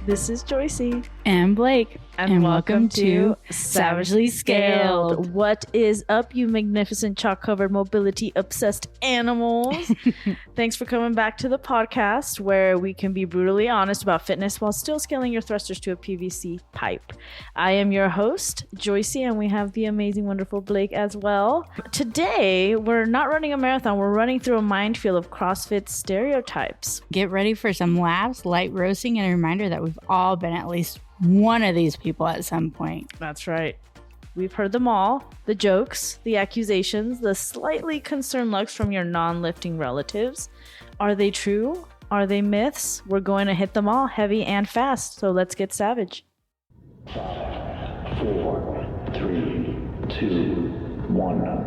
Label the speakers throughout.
Speaker 1: This is Joyce
Speaker 2: and Blake,
Speaker 1: and welcome to Savagely Scaled. What is up, you magnificent chalk-covered mobility-obsessed animals? Thanks for coming back to the podcast where we can be brutally honest about fitness while still scaling your thrusters to a PVC pipe. I am your host, Joyce, and we have the amazing, wonderful Blake as well. Today, we're not running a marathon. We're running through a minefield of CrossFit stereotypes.
Speaker 2: Get ready for some laughs, light roasting, and a reminder that we've all been at least one of these people at some point.
Speaker 1: That's right. We've heard them all. The jokes, the accusations, the slightly concerned looks from your non-lifting relatives. Are they true? Are they myths? We're going to hit them all heavy and fast. So let's get savage.
Speaker 3: 5, 4, 3, 2, 1.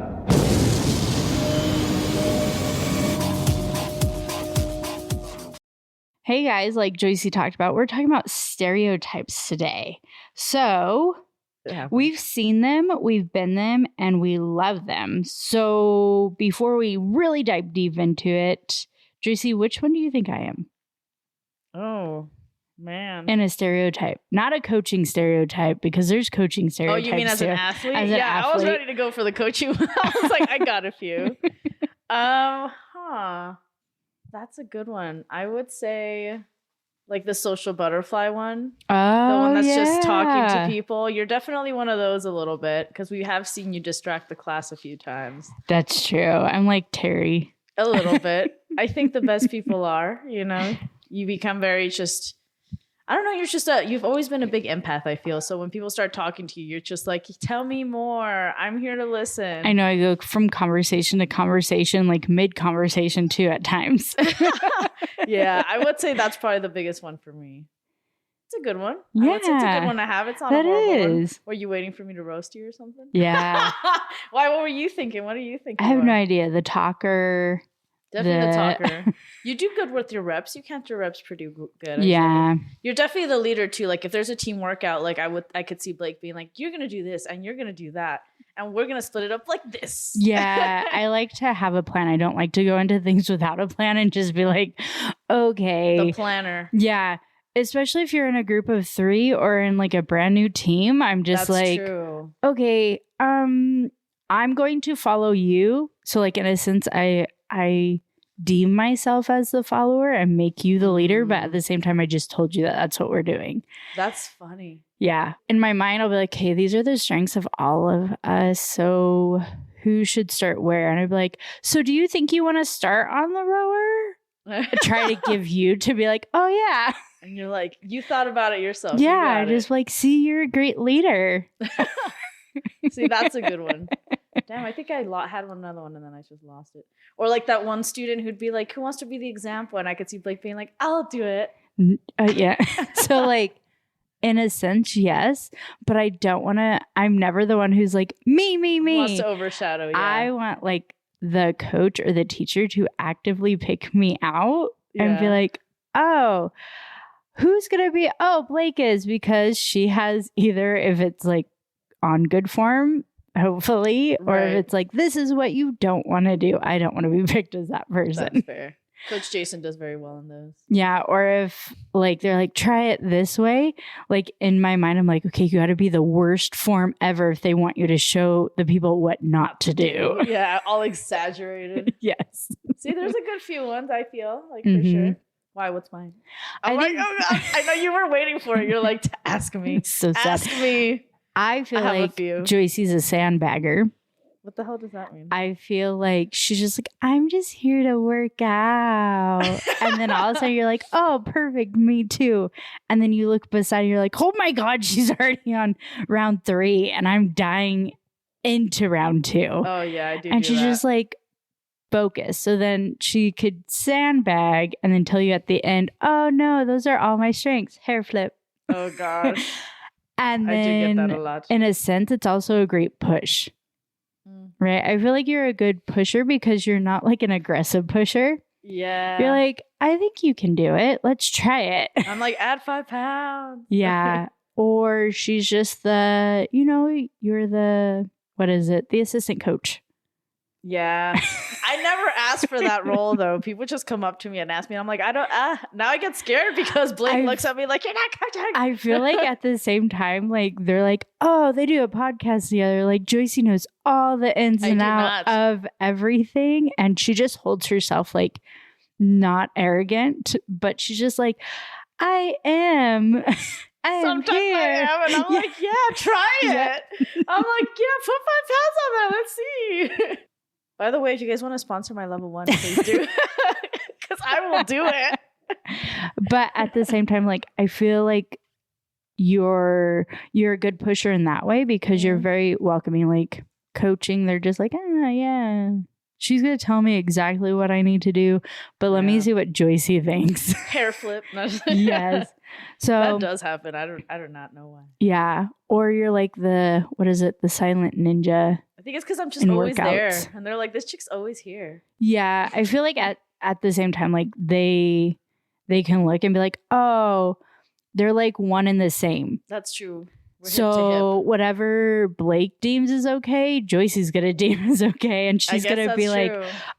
Speaker 2: Hey guys, like Joyce talked about, we're talking about stereotypes today. So we've seen them, we've been them, and we love them. So before we really dive deep into it, Joyce, which one do you think I am?
Speaker 1: Oh, man.
Speaker 2: In a stereotype. Not a coaching stereotype, because there's coaching stereotypes.
Speaker 1: Oh, you mean as an athlete? Athlete. I was ready to go for the coaching. I was like, I got a few. That's a good one. I would say like the social butterfly one.
Speaker 2: Oh,
Speaker 1: the one that's just talking to people. You're definitely one of those a little bit because we have seen you distract the class a few times.
Speaker 2: That's true. I'm like Terry.
Speaker 1: A little bit. I think the best people are, you know, you become very just, I don't know, you're just you've always been a big empath, I feel. So when people start talking to you, you're just like, tell me more. I'm here to listen.
Speaker 2: I know, I go from conversation to conversation, like mid-conversation too at times.
Speaker 1: Yeah, I would say that's probably the biggest one for me. It's a good one.
Speaker 2: Yeah.
Speaker 1: I would say it's a good one to have. It's not a horrible one. Were you waiting for me to roast you or something?
Speaker 2: Yeah.
Speaker 1: Why? What were you thinking? What are you thinking?
Speaker 2: I have no idea. The talker.
Speaker 1: Definitely the talker. You do good with your reps. You count your reps pretty good.
Speaker 2: Yeah.
Speaker 1: You're definitely the leader too. Like if there's a team workout, like I could see Blake being like, you're going to do this and you're going to do that. And we're going to split it up like this.
Speaker 2: Yeah. I like to have a plan. I don't like to go into things without a plan and just be like, okay.
Speaker 1: The planner.
Speaker 2: Yeah. Especially if you're in a group of 3 or in like a brand new team. I'm just
Speaker 1: true.
Speaker 2: Okay, I'm going to follow you. So like in a sense, I deem myself as the follower and make you the leader. But at the same time, I just told you that that's what we're doing.
Speaker 1: That's funny.
Speaker 2: Yeah. In my mind, I'll be like, hey, these are the strengths of all of us. So who should start where? And I'd be like, so do you think you want to start on the rower? Try to give you to be like, oh, yeah.
Speaker 1: And you're like, you thought about it yourself.
Speaker 2: Yeah. Just like, see, you're a great leader.
Speaker 1: See, that's a good one. Damn, I think I had another one and then I just lost it. Or like that one student who'd be like, who wants to be the example? And I could see Blake being like, I'll do it.
Speaker 2: Yeah. So like, in a sense, yes. But I don't want to, I'm never the one who's like, me.
Speaker 1: Wants to overshadow, yeah.
Speaker 2: I want like the coach or the teacher to actively pick me out and be like, oh, who's going to be, Blake is, because she has either, if it's like on good form, hopefully, or if it's like, this is what you don't want to do. I don't want to be picked as that person.
Speaker 1: That's fair. Coach Jason does very well in those.
Speaker 2: Yeah. Or if like, they're like, try it this way. Like in my mind, I'm like, okay, you got to be the worst form ever if they want you to show the people what not to do.
Speaker 1: Yeah. All exaggerated.
Speaker 2: Yes.
Speaker 1: See, there's a good few ones, I feel like for sure. Why? What's mine? I'm like, oh God, I know you were waiting for it. You're like, to ask me.
Speaker 2: So sad.
Speaker 1: Ask me.
Speaker 2: I feel like Joyce's a sandbagger.
Speaker 1: What the hell does that mean?
Speaker 2: I feel like she's just like, I'm just here to work out. And then all of a sudden you're like, oh, perfect. Me too. And then you look beside and you're like, oh my God, she's already on round 3 and I'm dying into round 2.
Speaker 1: Oh yeah, I do.
Speaker 2: And she's just like, focus. So then she could sandbag and then tell you at the end, oh no, those are all my strengths. Hair flip.
Speaker 1: Oh gosh.
Speaker 2: And then
Speaker 1: I do get that a lot.
Speaker 2: In a sense, it's also a great push. Right? I feel like you're a good pusher because you're not like an aggressive pusher.
Speaker 1: Yeah.
Speaker 2: You're like, I think you can do it. Let's try it.
Speaker 1: I'm like, add 5 pounds.
Speaker 2: Yeah. Or she's just the, you're the, what is it? The assistant coach.
Speaker 1: Yeah. I never asked for that role though. People just come up to me and ask me. And I'm like, I don't. Now I get scared because Blake looks at me like, you're not coaching.
Speaker 2: I feel like at the same time, like they're like, oh, they do a podcast together. Like Joycey knows all the ins and outs of everything, and she just holds herself like not arrogant, but she's just like, I am.
Speaker 1: Sometimes here. I am, and I'm like, yeah, try it. I'm like, yeah, put 5 pounds on that. Let's see. By the way, if you guys want to sponsor my level 1, please do. Because I will do it.
Speaker 2: But at the same time, like, I feel like you're a good pusher in that way because you're very welcoming. Like coaching, they're just like, yeah. She's going to tell me exactly what I need to do, but let me see what Joycey thinks.
Speaker 1: Hair flip.
Speaker 2: Yes. So
Speaker 1: that does happen. I do not know why.
Speaker 2: Yeah. Or you're like the silent ninja.
Speaker 1: I think it's because I'm just always there. And they're like, this chick's always here.
Speaker 2: Yeah. I feel like at the same time, like they can look and be like, oh, they're like one and the same.
Speaker 1: That's true.
Speaker 2: So whatever Blake deems is okay, Joycey's gonna deem is okay, and she's gonna be like,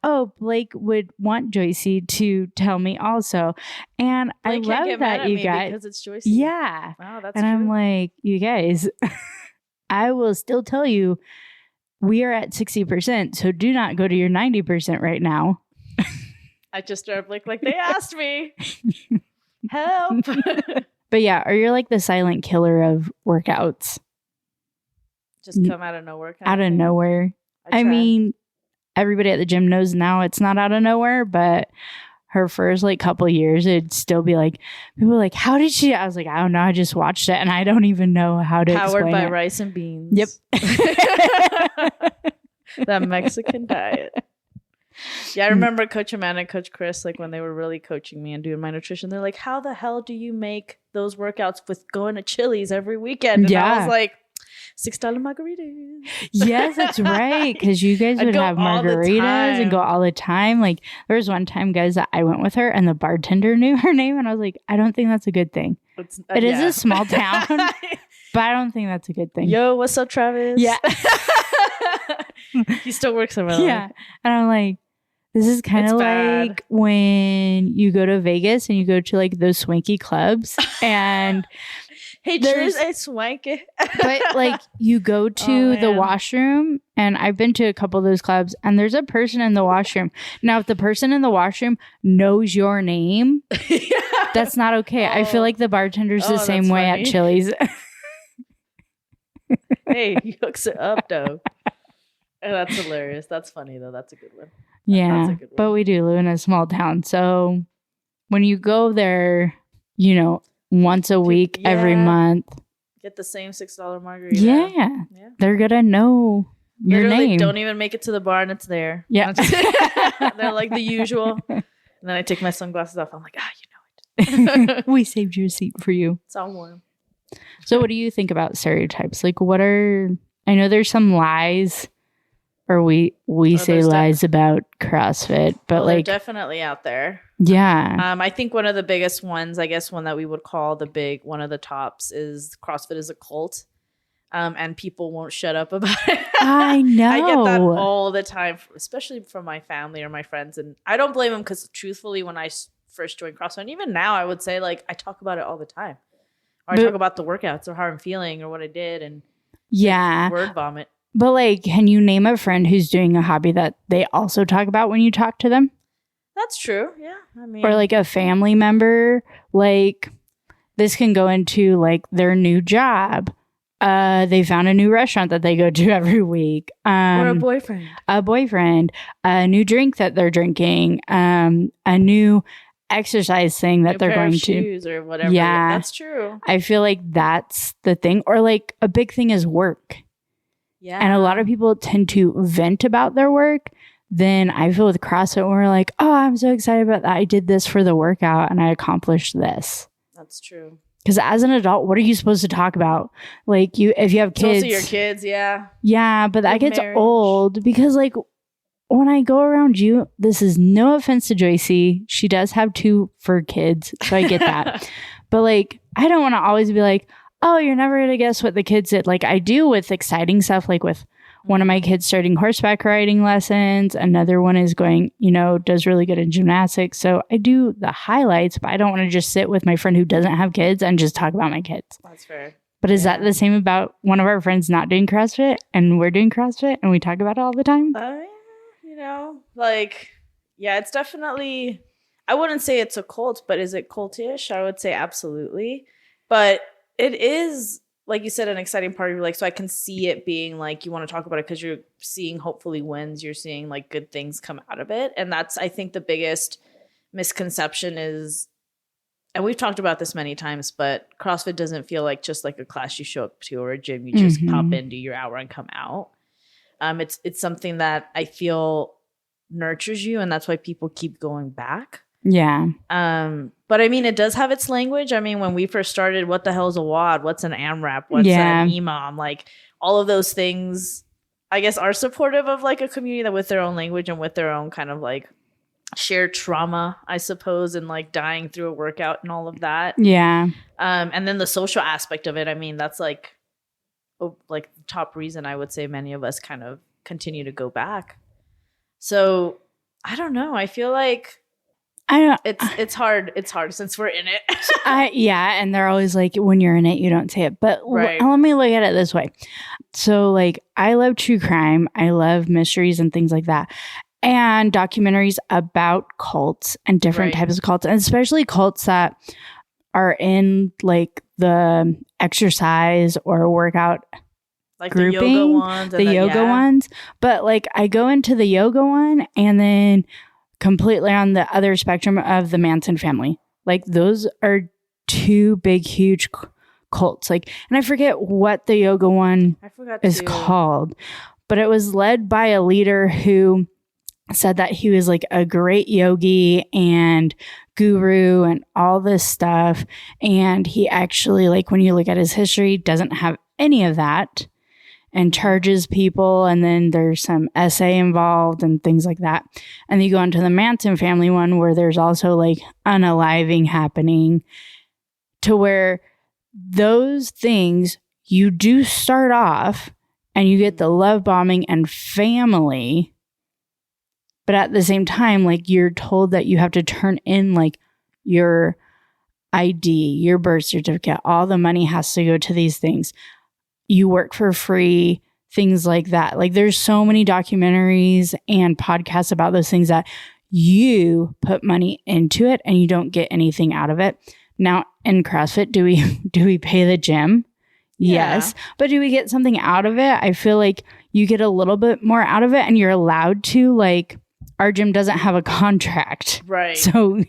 Speaker 2: "Oh, Blake would want Joycey to tell me also," and
Speaker 1: Blake
Speaker 2: I love that you guys
Speaker 1: because it's Joycey.
Speaker 2: Yeah,
Speaker 1: wow, that's
Speaker 2: and
Speaker 1: true.
Speaker 2: I'm like, you guys, I will still tell you, we are at 60%, so do not go to your 90% right now.
Speaker 1: I just started Blake like they asked me, help.
Speaker 2: But yeah, or you're like the silent killer of workouts.
Speaker 1: Just come out of nowhere.
Speaker 2: Out of nowhere. I mean, everybody at the gym knows now it's not out of nowhere, but her first like couple years, it'd still be like, people were like, how did she? I was like, I don't know. I just watched it and I don't even know how to explain it.
Speaker 1: Powered by rice and beans.
Speaker 2: Yep.
Speaker 1: That Mexican diet. Yeah, I remember Coach Amanda and Coach Chris, like when they were really coaching me and doing my nutrition, they're like, how the hell do you make those workouts with going to Chili's every weekend? And I was like, $6 margaritas.
Speaker 2: Yes, that's right. Because you guys would have margaritas and go all the time. Like there was one time, guys, that I went with her and the bartender knew her name. And I was like, I don't think that's a good thing. It is a small town, but I don't think that's a good thing.
Speaker 1: Yo, what's up, Travis?
Speaker 2: Yeah.
Speaker 1: He still works around.
Speaker 2: Yeah. And I'm like, this is kind of like when you go to Vegas and you go to like those swanky clubs and
Speaker 1: hey, there's a swanky.
Speaker 2: But like you go to the washroom, and I've been to a couple of those clubs, and there's a person in the washroom. Now, if the person in the washroom knows your name, that's not okay. I feel like the bartender's the same way at Chili's.
Speaker 1: Hey, he hooks it up though. Oh, that's hilarious. That's funny though. That's a good one.
Speaker 2: Yeah, but we do live in a small town. So when you go there, you know, once a week, every month.
Speaker 1: Get the same $6 margarita.
Speaker 2: Yeah. They're going to know your name.
Speaker 1: Don't even make it to the bar and it's there.
Speaker 2: Yeah.
Speaker 1: They're like the usual. And then I take my sunglasses off. I'm like, you know it.
Speaker 2: We saved your seat for you.
Speaker 1: It's all warm.
Speaker 2: So what do you think about stereotypes? Like I know there's some lies. Or we say lies about CrossFit, but like
Speaker 1: they're definitely out there.
Speaker 2: Yeah.
Speaker 1: I think one of the biggest ones, I guess one that we would call one of the tops is CrossFit is a cult. And people won't shut up about it.
Speaker 2: I know.
Speaker 1: I get that all the time, especially from my family or my friends. And I don't blame them because truthfully, when I first joined CrossFit, and even now I would say like, I talk about it all the time. Or I talk about the workouts or how I'm feeling or what I did. And word vomit.
Speaker 2: But like, can you name a friend who's doing a hobby that they also talk about when you talk to them?
Speaker 1: That's true. Yeah. I mean,
Speaker 2: or like a family member, like this can go into like their new job. They found a new restaurant that they go to every week.
Speaker 1: Or a boyfriend.
Speaker 2: A new drink that they're drinking. A new exercise thing that they're going to.
Speaker 1: Shoes or whatever.
Speaker 2: Yeah.
Speaker 1: That's true.
Speaker 2: I feel like that's the thing. Or like a big thing is work.
Speaker 1: Yeah.
Speaker 2: And a lot of people tend to vent about their work. Then I feel with CrossFit, we're like, oh, I'm so excited about that. I did this for the workout and I accomplished this.
Speaker 1: That's true.
Speaker 2: Because as an adult, what are you supposed to talk about? Like if you have kids.
Speaker 1: Also your kids, yeah.
Speaker 2: Yeah, but that gets old because like when I go around you, this is no offense to Joycey. She does have 2 fur kids. So I get that. But like, I don't want to always be like, oh, you're never going to guess what the kids did. Like I do with exciting stuff, like with One of my kids starting horseback riding lessons. Another one is going, does really good in gymnastics. So I do the highlights, but I don't want to just sit with my friend who doesn't have kids and just talk about my kids.
Speaker 1: That's fair.
Speaker 2: But is that the same about one of our friends not doing CrossFit and we're doing CrossFit and we talk about it all the time?
Speaker 1: It's definitely, I wouldn't say it's a cult, but is it cultish? I would say absolutely. But it is, like you said, an exciting part of your life. So I can see it being like, you want to talk about it because you're seeing hopefully wins. You're seeing like good things come out of it. And that's, I think, the biggest misconception is, and we've talked about this many times, but CrossFit doesn't feel like just like a class you show up to or a gym you just pop in, do your hour and come out. It's something that I feel nurtures you, and that's why people keep going back.
Speaker 2: Yeah.
Speaker 1: But I mean, it does have its language. I mean, when we first started, what the hell is a WOD? What's an AMRAP? What's an EMOM? Like all of those things, I guess, are supportive of like a community that with their own language and with their own kind of like shared trauma, I suppose, and like dying through a workout and all of that.
Speaker 2: Yeah.
Speaker 1: And then the social aspect of it. I mean, that's like the top reason I would say many of us kind of continue to go back. So I don't know. I feel like it's hard. It's hard since we're in it.
Speaker 2: And they're always like, when you're in it, you don't say it. But
Speaker 1: right.
Speaker 2: Let me look at it this way. So like, I love true crime. I love mysteries and things like that. And documentaries about cults and different types of cults, and especially cults that are in like the exercise or workout
Speaker 1: like
Speaker 2: grouping,
Speaker 1: the yoga ones.
Speaker 2: The yoga ones. But like I go into the yoga one and then completely on the other spectrum of the Manson family. Like those are two big, huge cults. Like, and I forget what the yoga one is called, but it was led by a leader who said that he was like a great yogi and guru and all this stuff. And he actually, like, when you look at his history, doesn't have any of that and charges people. And then there's some essay involved and things like that. And then you go on to the Manson family one where there's also like unaliving happening, to where those things you do start off and you get the love bombing and family. But at the same time, like you're told that you have to turn in like your ID, your birth certificate, all the money has to go to these things. You work for free, things like that. Like there's so many documentaries and podcasts about those things that you put money into it and you don't get anything out of it. Now in CrossFit, do we pay the gym?
Speaker 1: Yeah.
Speaker 2: Yes. But do we get something out of it? I feel like you get a little bit more out of it and you're allowed to. Like our gym doesn't have a contract.
Speaker 1: Right.
Speaker 2: So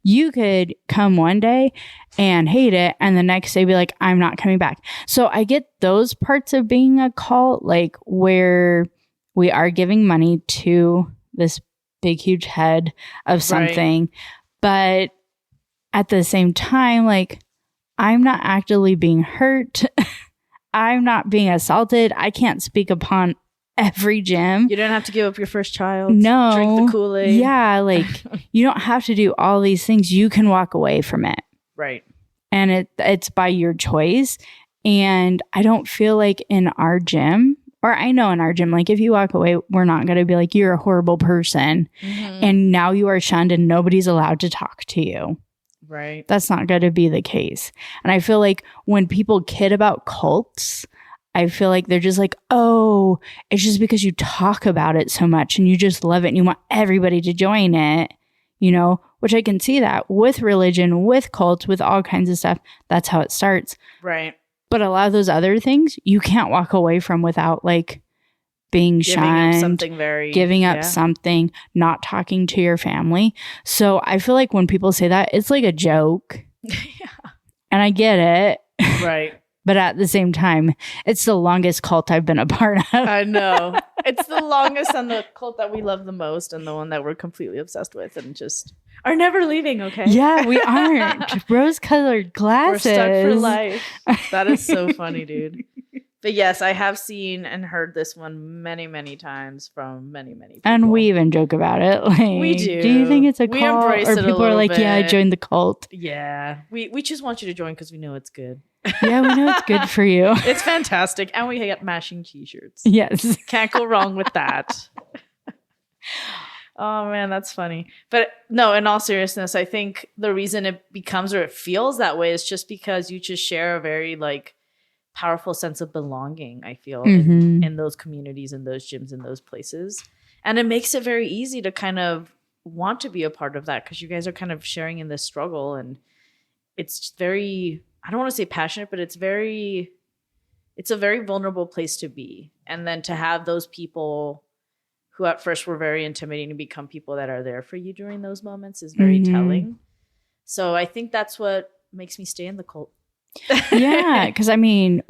Speaker 2: you could come one day and hate it and the next day be like, I'm not coming back. So I get those parts of being a cult, like where we are giving money to this big, huge head of something. Right. But at the same time, like I'm not actively being hurt. I'm not being assaulted. I can't speak upon every gym.
Speaker 1: You don't have to give up your first child.
Speaker 2: No.
Speaker 1: Drink the Kool-Aid.
Speaker 2: Yeah, like you don't have to do all these things. You can walk away from it.
Speaker 1: Right.
Speaker 2: And it's by your choice. And I don't feel like in our gym, or I know in our gym, like if you walk away, we're not going to be like, you're a horrible person. Mm-hmm. And now you are shunned and nobody's allowed to talk to you.
Speaker 1: Right.
Speaker 2: That's not going to be the case. And I feel like when people kid about cults, I feel like they're just like, oh, it's just because you talk about it so much and you just love it and you want everybody to join it, which I can see that with religion, with cults, with all kinds of stuff. That's how it starts.
Speaker 1: Right.
Speaker 2: But a lot of those other things you can't walk away from without like being shunned, giving up something, not talking to your family. So I feel like when people say that, it's like a joke.
Speaker 1: Yeah.
Speaker 2: And I get it.
Speaker 1: Right.
Speaker 2: But at the same time, it's the longest cult I've been a part of.
Speaker 1: I know. It's the longest and the cult that we love the most and the one that we're completely obsessed with and just are never leaving, okay?
Speaker 2: Yeah, we aren't. Rose-colored glasses.
Speaker 1: We're stuck for life. That is so funny, dude. But yes, I have seen and heard this one many, many times from many, many people.
Speaker 2: And we even joke about it. Like,
Speaker 1: we do.
Speaker 2: Do you think it's a cult?
Speaker 1: We embrace
Speaker 2: or
Speaker 1: it
Speaker 2: people are like,
Speaker 1: bit.
Speaker 2: yeah, I joined the cult.
Speaker 1: Yeah. We just want you to join because we know it's good.
Speaker 2: Yeah, we know it's good for you.
Speaker 1: It's fantastic. And we get matching t-shirts.
Speaker 2: Yes.
Speaker 1: Can't go wrong with that. Oh man, that's funny. But no, in all seriousness, I think the reason it becomes or it feels that way is just because you just share a very like powerful sense of belonging, I feel, in those communities, in those gyms, in those places. And it makes it very easy to kind of want to be a part of that because you guys are kind of sharing in this struggle. And it's very, I don't want to say passionate, but it's a very vulnerable place to be. And then to have those people who at first were very intimidating to become people that are there for you during those moments is very telling. So I think that's what makes me stay in the cult.
Speaker 2: Yeah, because I mean,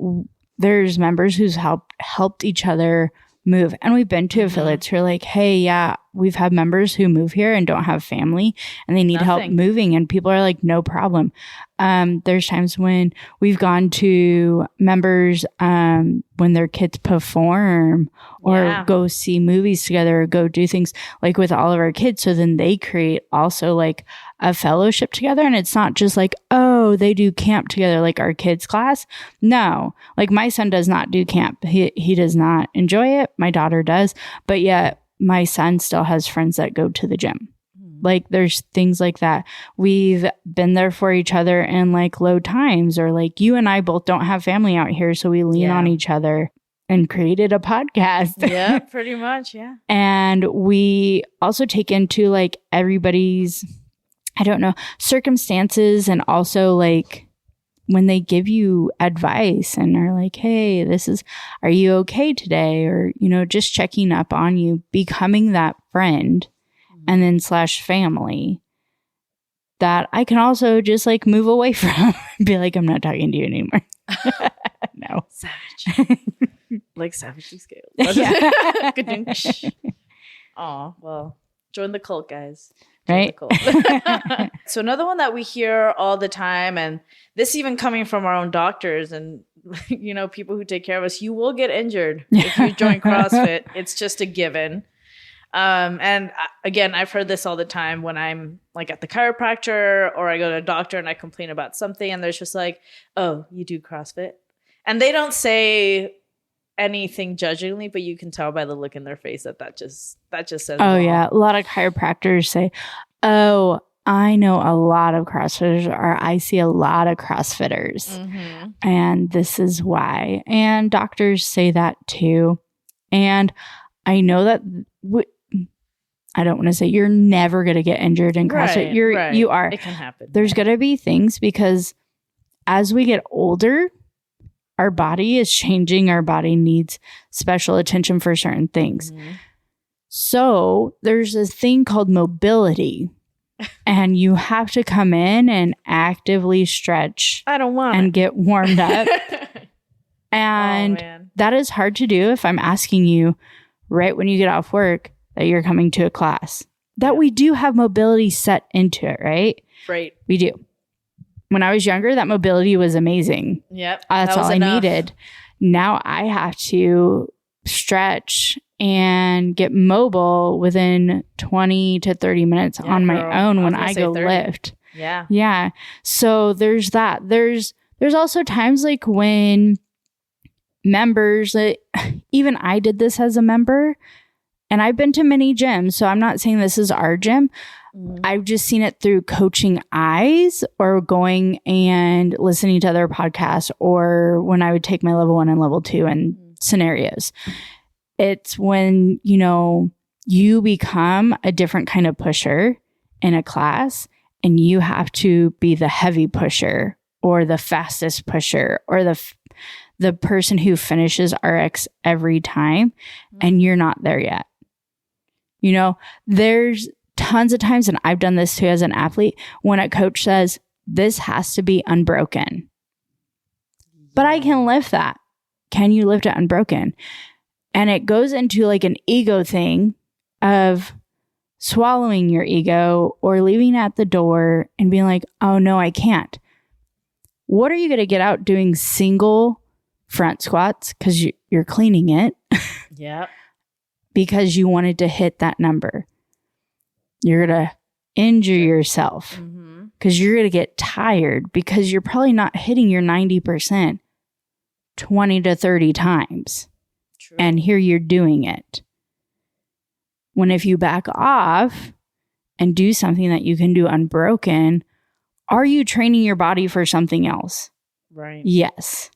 Speaker 2: there's members who's helped each other move. And we've been to affiliates who are like, hey, yeah, we've had members who move here and don't have family and they need help moving. And people are like, no problem. There's times when we've gone to members when their kids perform or go see movies together or go do things like with all of our kids. So then they create also like a fellowship together. And it's not just like, oh, they do camp together like our kids class. No, like my son does not do camp. He does not enjoy it. My daughter does. But yet my son still has friends that go to the gym. Like there's things like that. We've been there for each other in like low times, or like you and I both don't have family out here. So we lean on each other and created a podcast.
Speaker 1: Yeah, pretty much. Yeah.
Speaker 2: And we also take into like everybody's, I don't know, circumstances, and also like when they give you advice and are like, hey, are you okay today? Or, you know, just checking up on you, becoming that friend and then / family that I can also just like move away from, be like, I'm not talking to you anymore. No.
Speaker 1: Savage. Like savagely scaled.
Speaker 2: Yeah.
Speaker 1: Aw, well, join the cult, guys.
Speaker 2: Right.
Speaker 1: So another one that we hear all the time, and this even coming from our own doctors and, you know, people who take care of us, you will get injured if you join CrossFit. It's just a given. And again, I've heard this all the time when I'm like at the chiropractor or I go to a doctor and I complain about something and there's just like, oh, you do CrossFit? And they don't say anything judgingly, but you can tell by the look in their face that just says,
Speaker 2: oh yeah. A lot of chiropractors say, oh, I know a lot of CrossFitters, or I see a lot of CrossFitters and this is why. And doctors say that too. And I know that I don't want to say you're never going to get injured in CrossFit. You are.
Speaker 1: It can happen.
Speaker 2: There's going to be things because as we get older, our body is changing. Our body needs special attention for certain things. So there's a thing called mobility, and you have to come in and actively stretch.
Speaker 1: I don't want
Speaker 2: and get warmed up. And that is hard to do if I'm asking you right when you get off work that you're coming to a class. That we do have mobility set into it, right?
Speaker 1: Right.
Speaker 2: We do. When I was younger, that mobility was amazing.
Speaker 1: Yep.
Speaker 2: That's all enough. I needed. Now I have to stretch and get mobile within 20 to 30 minutes on my own when I go
Speaker 1: 30.
Speaker 2: lift.
Speaker 1: Yeah.
Speaker 2: Yeah. So there's that. There's also times like when members, even I did this as a member, and I've been to many gyms, so I'm not saying this is our gym. I've just seen it through coaching eyes or going and listening to other podcasts, or when I would take my level 1 and level 2 and scenarios. It's when, you know, you become a different kind of pusher in a class and you have to be the heavy pusher or the fastest pusher or the person who finishes RX every time, and you're not there yet. You know, there's tons of times, and I've done this too as an athlete, when a coach says, this has to be unbroken. But I can lift that. Can you lift it unbroken? And it goes into like an ego thing of swallowing your ego or leaving at the door and being like, oh no, I can't. What are you going to get out doing single front squats because you're cleaning it?
Speaker 1: Yeah.
Speaker 2: Because you wanted to hit that number. You're going to injure yourself. because you're going to get tired because you're probably not hitting your 90% 20 to 30 times.
Speaker 1: True.
Speaker 2: And here you're doing it. When if you back off and do something that you can do unbroken, are you training your body for something else?
Speaker 1: Right.
Speaker 2: Yes.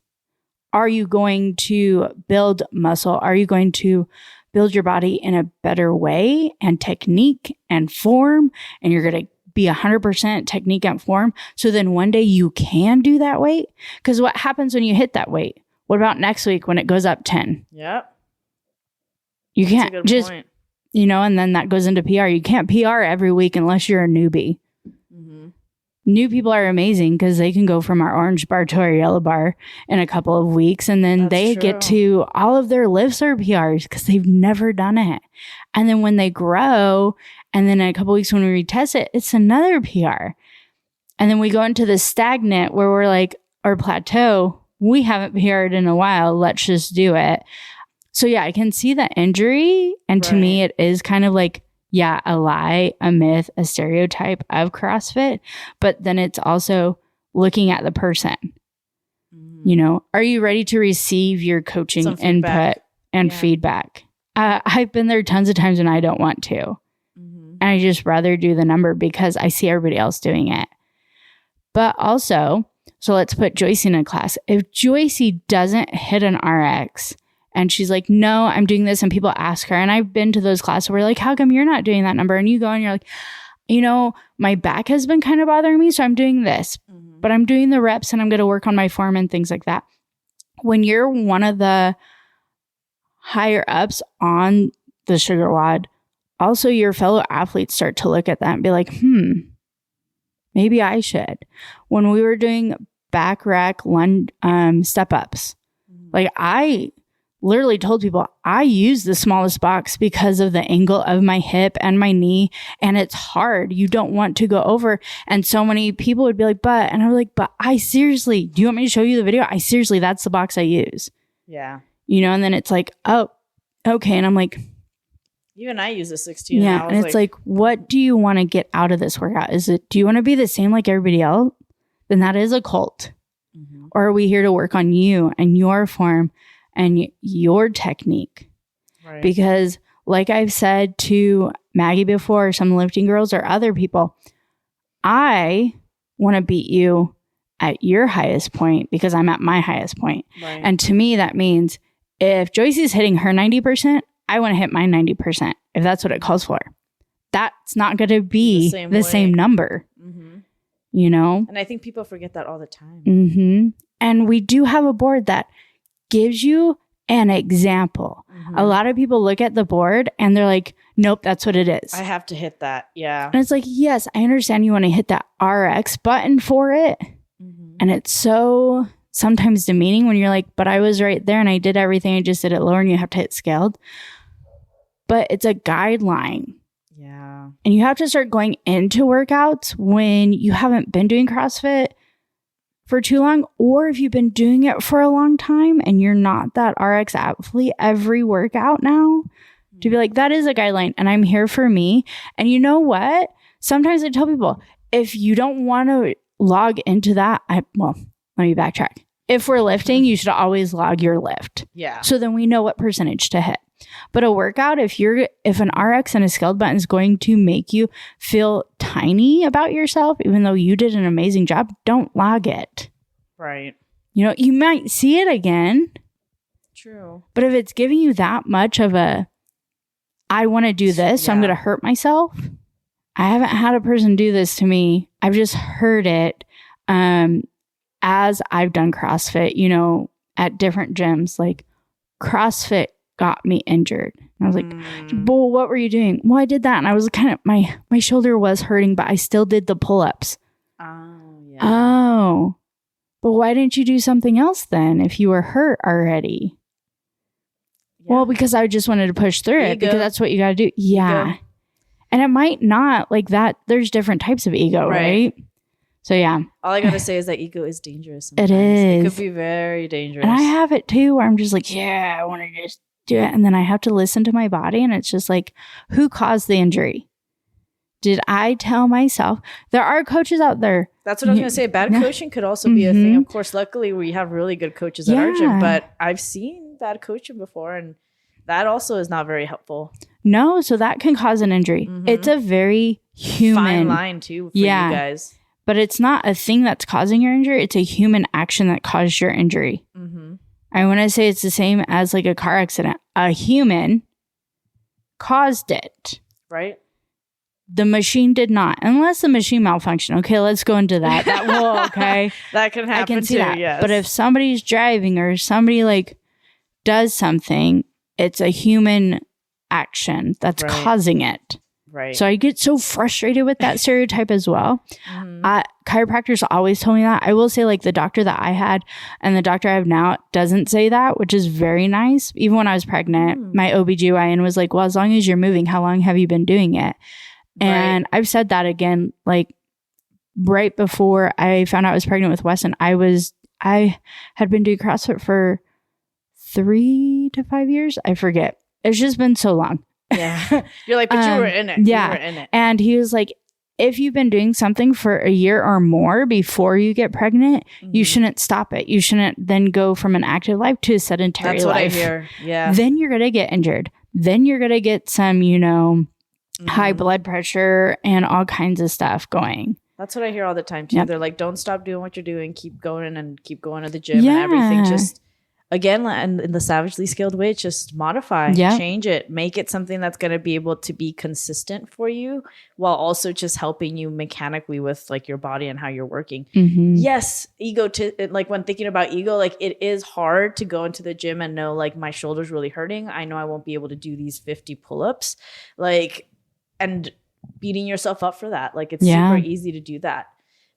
Speaker 2: Are you going to build muscle? Are you going to build your body in a better way and technique and form? And you're going to be 100% technique and form. So then one day you can do that weight. Because what happens when you hit that weight? What about next week when it goes up 10?
Speaker 1: Yep.
Speaker 2: You
Speaker 1: That's a
Speaker 2: can't
Speaker 1: good
Speaker 2: just,
Speaker 1: point.
Speaker 2: and then that goes into PR. You can't PR every week unless you're a newbie.
Speaker 1: Mm-hmm.
Speaker 2: New people are amazing because they can go from our orange bar to our yellow bar in a couple of weeks. And then
Speaker 1: That's
Speaker 2: they
Speaker 1: true.
Speaker 2: get to all of their lifts are PRs because they've never done it. And then when they grow, and then in a couple of weeks when we retest it, it's another PR. And then we go into the stagnant where we're like, or plateau, we haven't PR'd in a while. Let's just do it. So yeah, I can see the injury. And to me, it is kind of like, yeah, a lie, a myth, a stereotype of CrossFit. But then it's also looking at the person. Are you ready to receive your coaching input and feedback? I've been there tons of times and I don't want to. And I just rather do the number because I see everybody else doing it. But also, so let's put Joyce in a class. If Joyce doesn't hit an RX and she's like, no, I'm doing this, and people ask her, and I've been to those classes where like, how come you're not doing that number? And you go and you're like, my back has been kind of bothering me, so I'm doing this, but I'm doing the reps and I'm going to work on my form and things like that. When you're one of the higher ups on the sugar wad, also your fellow athletes start to look at that and be like, maybe I should. When we were doing back rack lunge step ups, like I literally told people I use the smallest box because of the angle of my hip and my knee, and it's hard. You don't want to go over. And so many people would be like, and I was like, but I seriously, do you want me to show you the video? I seriously, that's the box I use.
Speaker 1: Yeah.
Speaker 2: And then it's like, oh, okay. And I'm like,
Speaker 1: even I use a 16.
Speaker 2: yeah. And it's like, what do you want to get out of this workout? Do you want to be the same like everybody else? Then that is a cult. Or are we here to work on you and your form and your technique?
Speaker 1: Right.
Speaker 2: Because like I've said to Maggie before, some lifting girls or other people, I want to beat you at your highest point because I'm at my highest point.
Speaker 1: Right.
Speaker 2: And to me, that means if Joyce is hitting her 90%, I want to hit my 90% if that's what it calls for. That's not going to be the same number,
Speaker 1: And I think people forget that all the time.
Speaker 2: And we do have a board that gives you an example. A lot of people look at the board and they're like, nope, that's what it is.
Speaker 1: I have to hit that. Yeah.
Speaker 2: And it's like, yes, I understand you want to hit that RX button for it. And it's so sometimes demeaning when you're like, but I was right there and I did everything. I just did it lower and you have to hit scaled. But it's a guideline.
Speaker 1: Yeah.
Speaker 2: And you have to start going into workouts when you haven't been doing CrossFit for too long, or if you've been doing it for a long time and you're not that RX athlete every workout now, to be like, that is a guideline and I'm here for me. And you know what? Sometimes I tell people, if you don't want to log into that, let me backtrack. If we're lifting, you should always log your lift.
Speaker 1: Yeah.
Speaker 2: So then we know what percentage to hit. But a workout, if an RX and a scaled button is going to make you feel tiny about yourself, even though you did an amazing job, don't log it.
Speaker 1: Right.
Speaker 2: You might see it again.
Speaker 1: True.
Speaker 2: But if it's giving you that much of I want to do this, so I'm going to hurt myself. I haven't had a person do this to me. I've just heard it as I've done CrossFit, at different gyms. Like CrossFit got me injured. And I was like, well, what were you doing? Well, I did that. And I was kind of, my shoulder was hurting, but I still did the pull-ups.
Speaker 1: Oh, yeah.
Speaker 2: Oh, but why didn't you do something else then if you were hurt already? Yeah. Well, because I just wanted to push through it because that's what you got to do. Yeah. Ego. And it might not like that. There's different types of ego, right? So yeah.
Speaker 1: All I got to say is that ego is dangerous. Sometimes.
Speaker 2: It is.
Speaker 1: It could be very dangerous.
Speaker 2: And I have it too where I'm just like, yeah, I want to just do it. And then I have to listen to my body. And it's just like, who caused the injury? did I tell myself? There are coaches out there.
Speaker 1: That's what I was going to say. Bad coaching could also be a thing. Of course, luckily we have really good coaches at our gym, but I've seen bad coaching before, and that also is not very helpful.
Speaker 2: No, so that can cause an injury. It's a very human
Speaker 1: fine line too for you guys.
Speaker 2: But it's not a thing that's causing your injury. It's a human action that caused your injury. I want to say it's the same as like a car accident. A human caused it.
Speaker 1: Right.
Speaker 2: The machine did not, unless the machine malfunctioned. Okay, let's go into that. That will, okay.
Speaker 1: That can happen
Speaker 2: I can see
Speaker 1: too,
Speaker 2: that.
Speaker 1: yes.
Speaker 2: But if somebody's driving or somebody like does something, it's a human action that's causing it.
Speaker 1: Right.
Speaker 2: So I get so frustrated with that stereotype as well. Chiropractors always told me that. I will say like the doctor that I had and the doctor I have now doesn't say that, which is very nice. Even when I was pregnant, my OBGYN was like, well, as long as you're moving, how long have you been doing it? And I've said that again, like right before I found out I was pregnant with Weston, I had been doing CrossFit for 3 to 5 years. I forget. It's just been so long.
Speaker 1: Yeah. You're like, but you were in it.
Speaker 2: Yeah.
Speaker 1: You were in it.
Speaker 2: And he was like, if you've been doing something for a year or more before you get pregnant, you shouldn't stop it. You shouldn't then go from an active life to a sedentary life.
Speaker 1: That's what I hear. Yeah.
Speaker 2: Then you're going to get injured. Then you're going to get some, high blood pressure and all kinds of stuff going.
Speaker 1: That's what I hear all the time too. Yep. They're like, don't stop doing what you're doing. Keep going and keep going to the gym and everything. Just again, in the savagely scaled way, just modify, change it, make it something that's going to be able to be consistent for you while also just helping you mechanically with like your body and how you're working. Yes. Like when thinking about ego, like it is hard to go into the gym and know like my shoulder's really hurting. I know I won't be able to do these 50 pull-ups, like, and beating yourself up for that. Like it's super easy to do that.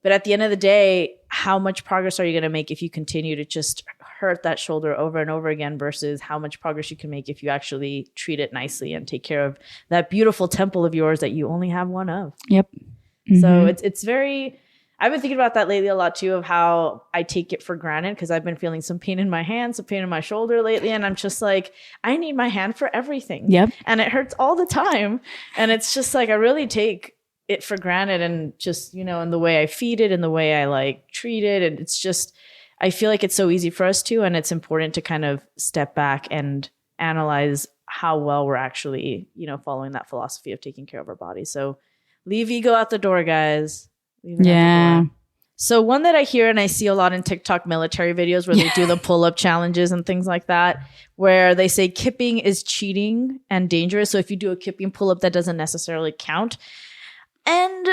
Speaker 1: But at the end of the day, how much progress are you going to make if you continue to just hurt that shoulder over and over again versus how much progress you can make if you actually treat it nicely and take care of that beautiful temple of yours that you only have one of.
Speaker 2: Yep.
Speaker 1: So it's very, I've been thinking about that lately a lot too, of how I take it for granted because I've been feeling some pain in my hand, some pain in my shoulder lately. And I'm just like, I need my hand for everything.
Speaker 2: Yep.
Speaker 1: And it hurts all the time. And it's just like, I really take it for granted and just, in the way I feed it and the way I like treat it. And it's just, I feel like it's so easy for us to, and it's important to kind of step back and analyze how well we're actually, following that philosophy of taking care of our body. So leave ego out the door, guys. Leave it out the door. So one that I hear and I see a lot in TikTok military videos where they do the pull-up challenges and things like that, where they say kipping is cheating and dangerous. So if you do a kipping pull-up, that doesn't necessarily count. And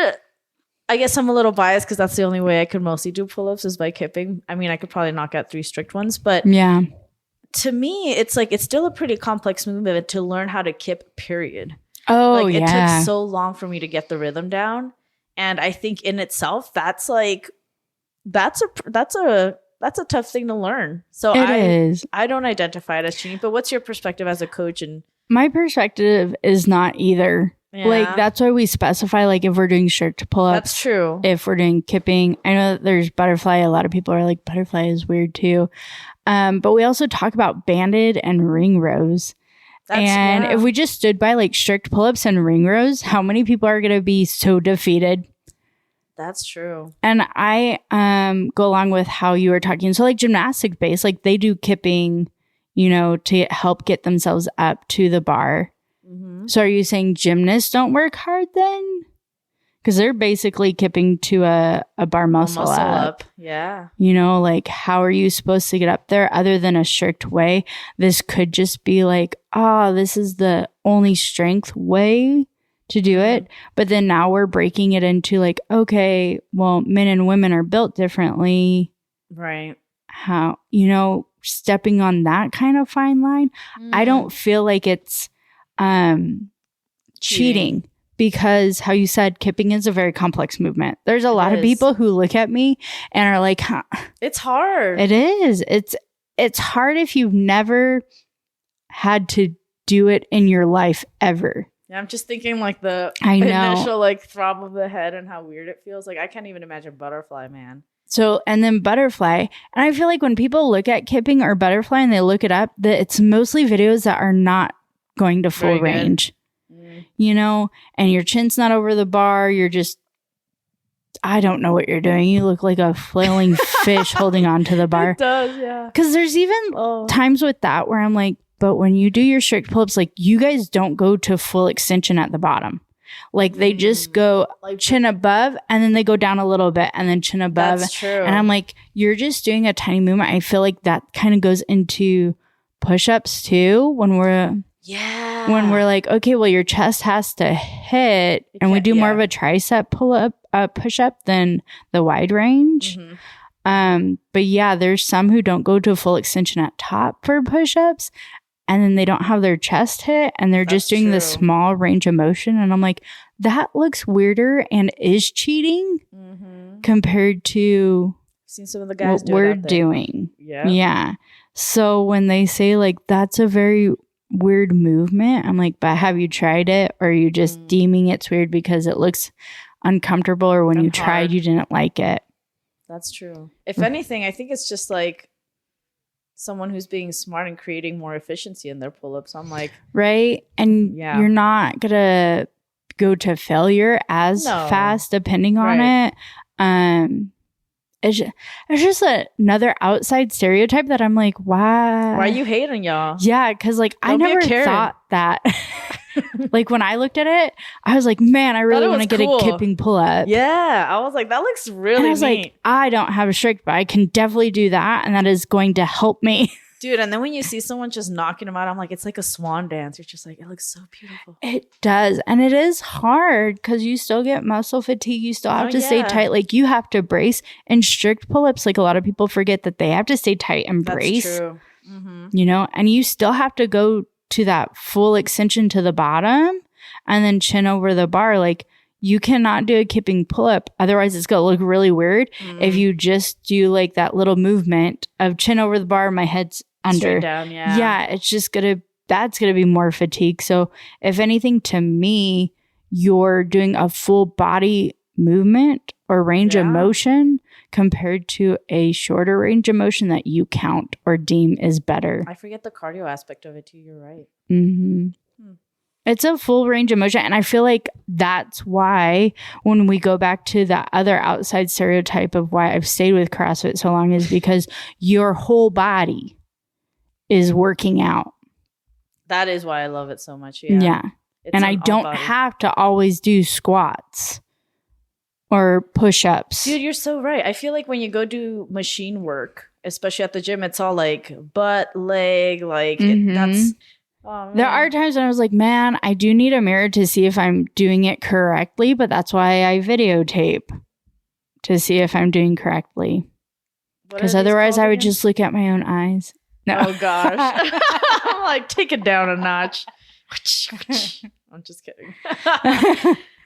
Speaker 1: I guess I'm a little biased because that's the only way I could mostly do pull-ups is by kipping. I mean, I could probably knock out 3 strict ones, but to me, it's like, it's still a pretty complex movement to learn how to kip, period.
Speaker 2: Oh,
Speaker 1: it took so long for me to get the rhythm down. And I think in itself, that's a tough thing to learn. So I don't identify it as cheating, but what's your perspective as a coach? And
Speaker 2: my perspective is not either. Yeah. Like, that's why we specify, like, if we're doing strict pull-ups.
Speaker 1: That's true.
Speaker 2: If we're doing kipping. I know that there's butterfly. A lot of people are like, butterfly is weird too. But we also talk about banded and ring rows. If we just stood by, like, strict pull-ups and ring rows, how many people are going to be so defeated?
Speaker 1: That's true.
Speaker 2: And I go along with how you were talking. So, like, gymnastic base, like, they do kipping, to help get themselves up to the bar. So are you saying gymnasts don't work hard then? Because they're basically kipping to a bar muscle up.
Speaker 1: Yeah.
Speaker 2: Like, how are you supposed to get up there other than a strict way? This could just be like, this is the only strength way to do it. But then now we're breaking it into like, okay, well, men and women are built differently.
Speaker 1: Right.
Speaker 2: How, stepping on that kind of fine line. I don't feel like it's cheating because how you said kipping is a very complex movement. There's a lot of people who look at me and are like,
Speaker 1: it's hard.
Speaker 2: It is. It's hard if you've never had to do it in your life ever.
Speaker 1: Yeah, I'm just thinking like the initial like throb of the head and how weird it feels. Like I can't even imagine butterfly, man.
Speaker 2: So, and then butterfly. And I feel like when people look at kipping or butterfly and they look it up, that it's mostly videos that are not going to full range. you know, and your chin's not over the bar. You're just, I don't know what you're doing. You look like a flailing fish holding on to the bar.
Speaker 1: It does, yeah.
Speaker 2: Because there's even times with that where I'm like, but when you do your strict pull-ups, like you guys don't go to full extension at the bottom. Like they just go chin above and then they go down a little bit and then chin above.
Speaker 1: That's true.
Speaker 2: And I'm like, you're just doing a tiny movement. I feel like that kind of goes into push-ups too when we're like, okay, well, your chest has to hit, and we do more of a tricep pull-up, push-up than the wide range. But yeah, there's some who don't go to full extension at top for push-ups, and then they don't have their chest hit, and they're just doing the small range of motion. And I'm like, that looks weirder and is cheating compared to
Speaker 1: seen some of the guys
Speaker 2: what we're doing. Yeah. So when they say like, that's a very weird movement, I'm like, but have you tried it, or are you just deeming it's weird because it looks uncomfortable, or when you tried you didn't like it?
Speaker 1: That's true. If anything, I think it's just like someone who's being smart and creating more efficiency in their pull-ups. I'm like,
Speaker 2: right. And you're not gonna go to failure as fast depending on it. It's just another outside stereotype that I'm like, why
Speaker 1: are you hating, y'all?
Speaker 2: Yeah, because like I never thought that. Like when I looked at it, I was like, man, I really want to get a kipping pull-up.
Speaker 1: Yeah, I was like, that looks really
Speaker 2: I was
Speaker 1: neat.
Speaker 2: like, I don't have a strict, but I can definitely do that, and that is going to help me.
Speaker 1: Dude, and then when you see someone just knocking them out, I'm like, it's like a swan dance. You're just like, it looks so beautiful.
Speaker 2: It does. And it is hard because you still get muscle fatigue. You still have to stay tight. Like you have to brace. And strict pull-ups, like a lot of people forget that they have to stay tight and brace.
Speaker 1: That's true.
Speaker 2: You know, and you still have to go to that full extension to the bottom and then chin over the bar. Like you cannot do a kipping pull-up. Otherwise, it's going to look really weird if you just do like that little movement of chin over the bar, my head's under.
Speaker 1: Straight down, yeah,
Speaker 2: it's just that's gonna be more fatigue. So if anything, to me, you're doing a full body movement or range of motion compared to a shorter range of motion that you count or deem is better.
Speaker 1: I forget the cardio aspect of it too. You're right.
Speaker 2: It's a full range of motion. And I feel like that's why when we go back to that other outside stereotype of why I've stayed with CrossFit so long is because your whole body is working out.
Speaker 1: That is why I love it so much.
Speaker 2: Yeah. And I don't have to always do squats or push-ups.
Speaker 1: Dude, you're so right. I feel like when you go do machine work, especially at the gym, it's all like butt, leg, like that's... Oh,
Speaker 2: there are times when I was like, man, I do need a mirror to see if I'm doing it correctly, but that's why I videotape to see if I'm doing correctly. Because otherwise I would just look at my own eyes. No.
Speaker 1: Oh, gosh. I'm like, take it down a notch. I'm just kidding.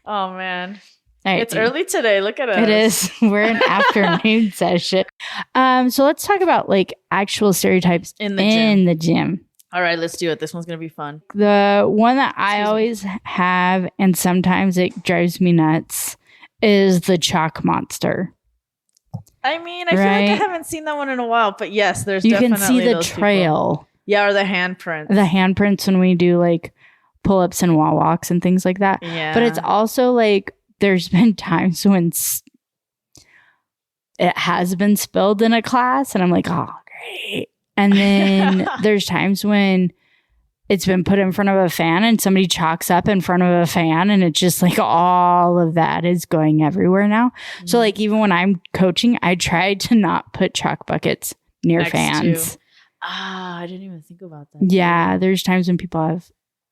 Speaker 1: Oh, man. Right, it's early today. Look at us.
Speaker 2: It is. We're in afternoon session. So let's talk about like actual stereotypes in the gym.
Speaker 1: All right, let's do it. This one's going to be fun.
Speaker 2: The one that I always have, and sometimes it drives me nuts, is the chalk monster.
Speaker 1: I mean, I feel like I haven't seen that one in a while, but yes, there's definitely those
Speaker 2: You can see the trail.
Speaker 1: People. Yeah, or the handprints.
Speaker 2: The handprints when we do like pull-ups and wall walks and things like that.
Speaker 1: Yeah.
Speaker 2: But it's also like there's been times when it has been spilled in a class and I'm like, oh, great. And then there's times when it's been put in front of a fan and somebody chalks up in front of a fan and it's just like all of that is going everywhere now. So like even when I'm coaching, I try to not put chalk buckets near fans.
Speaker 1: I didn't even think about that.
Speaker 2: Yeah, there's times when people have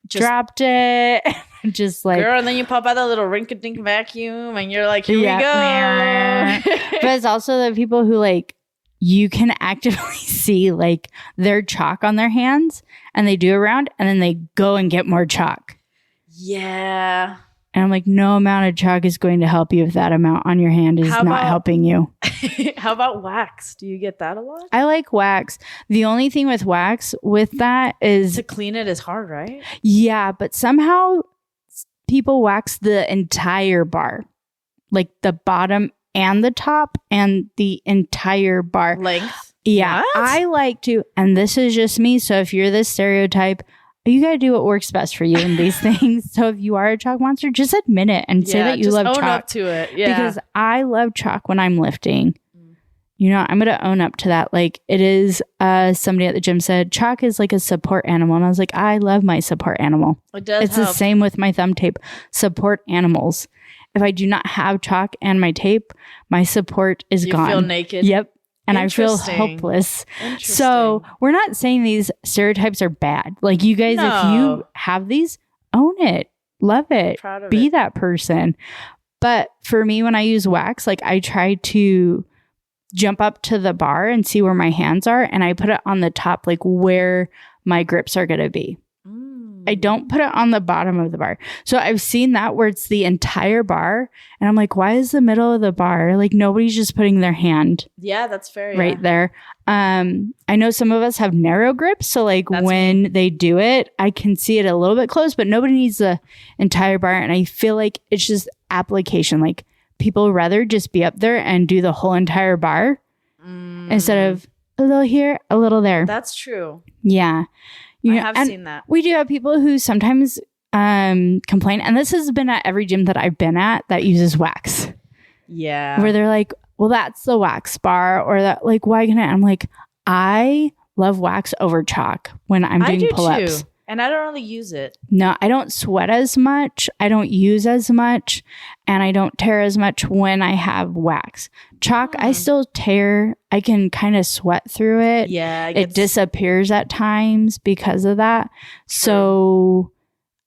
Speaker 2: dropped it. Just like,
Speaker 1: girl, and then you pop out that little rink-a-dink vacuum and you're like, here we go.
Speaker 2: But it's also the people who like, you can actively see like their chalk on their hands and they do a round and then they go and get more chalk.
Speaker 1: Yeah.
Speaker 2: And I'm like, no amount of chalk is going to help you if that amount on your hand is not helping you.
Speaker 1: How about wax? Do you get that a lot?
Speaker 2: I like wax. The only thing with wax with that is
Speaker 1: to clean it is hard, right?
Speaker 2: Yeah, but somehow people wax the entire bar, like the bottom and the top and the entire bar
Speaker 1: length.
Speaker 2: Yeah,
Speaker 1: what?
Speaker 2: I like to, and this is just me. So if you're this stereotype, you got to do what works best for you in these things. So if you are a chalk monster, just admit it and say that you love
Speaker 1: own
Speaker 2: chalk.
Speaker 1: up to it. Yeah.
Speaker 2: Because I love chalk when I'm lifting. You know, I'm going to own up to that. Like it is, somebody at the gym said, chalk is like a support animal. And I was like, I love my support animal.
Speaker 1: It does
Speaker 2: It's
Speaker 1: help.
Speaker 2: the same with my thumb tape. Support animals. If I do not have chalk and my tape, my support is gone.
Speaker 1: You feel naked.
Speaker 2: Yep. And I feel hopeless. So we're not saying these stereotypes are bad. Like you guys, if you have these, own it. Love it.
Speaker 1: Proud of
Speaker 2: Be
Speaker 1: it.
Speaker 2: that person. But for me, when I use wax, like I try to jump up to the bar and see where my hands are. And I put it on the top, like where my grips are going to be. I don't put it on the bottom of the bar. So I've seen that where it's the entire bar. And I'm like, why is the middle of the bar? Like nobody's just putting their hand
Speaker 1: that's fair.
Speaker 2: right there. I know some of us have narrow grips. So like when they do it, I can see it a little bit close, but nobody needs the entire bar. And I feel like it's just application. Like people rather just be up there and do the whole entire bar instead of a little here, a little there.
Speaker 1: That's true.
Speaker 2: Yeah.
Speaker 1: I have seen that.
Speaker 2: We do have people who sometimes complain, and this has been at every gym that I've been at that uses wax.
Speaker 1: Yeah.
Speaker 2: Where they're like, well, that's the wax bar, or that, like, why can I? I'm like, I love wax over chalk when I'm doing pull-ups.
Speaker 1: Too. And I don't really use it.
Speaker 2: No, I don't sweat as much. I don't use as much. And I don't tear as much when I have wax. Chalk, I still tear. I can kind of sweat through it.
Speaker 1: Yeah.
Speaker 2: It disappears at times because of that. So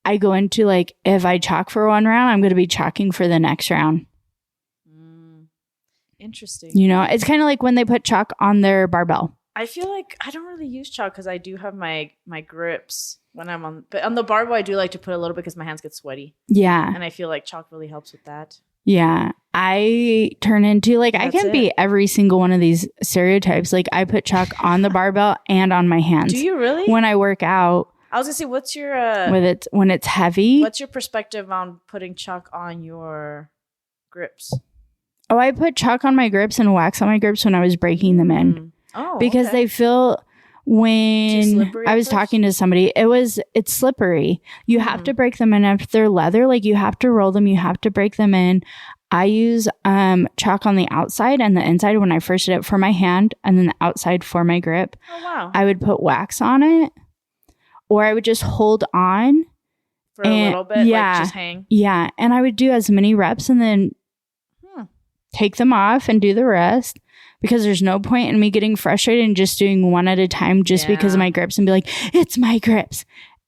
Speaker 2: I go into like, if I chalk for one round, I'm going to be chalking for the next round.
Speaker 1: Interesting.
Speaker 2: You know, it's kind of like when they put chalk on their barbell.
Speaker 1: I feel like I don't really use chalk because I do have my grips when I'm on. But on the barbell, I do like to put a little bit because my hands get sweaty.
Speaker 2: Yeah.
Speaker 1: And I feel like chalk really helps with that.
Speaker 2: Yeah. I turn into like, I can be every single one of these stereotypes. Like I put chalk on the barbell and on my hands.
Speaker 1: Do you really?
Speaker 2: When I work out.
Speaker 1: I was going to say, what's your...
Speaker 2: when it's heavy.
Speaker 1: What's your perspective on putting chalk on your grips?
Speaker 2: Oh, I put chalk on my grips and wax on my grips when I was breaking them in.
Speaker 1: Oh,
Speaker 2: because they feel when I was talking to somebody, it's slippery. You have to break them in if they're leather. Like you have to roll them. You have to break them in. I use chalk on the outside and the inside when I first did it for my hand, and then the outside for my grip.
Speaker 1: Oh, wow.
Speaker 2: I would put wax on it, or I would just hold on
Speaker 1: for a little bit, like just hang.
Speaker 2: Yeah. And I would do as many reps and then take them off and do the rest, because there's no point in me getting frustrated and just doing one at a time just because of my grips and be like, it's my grips.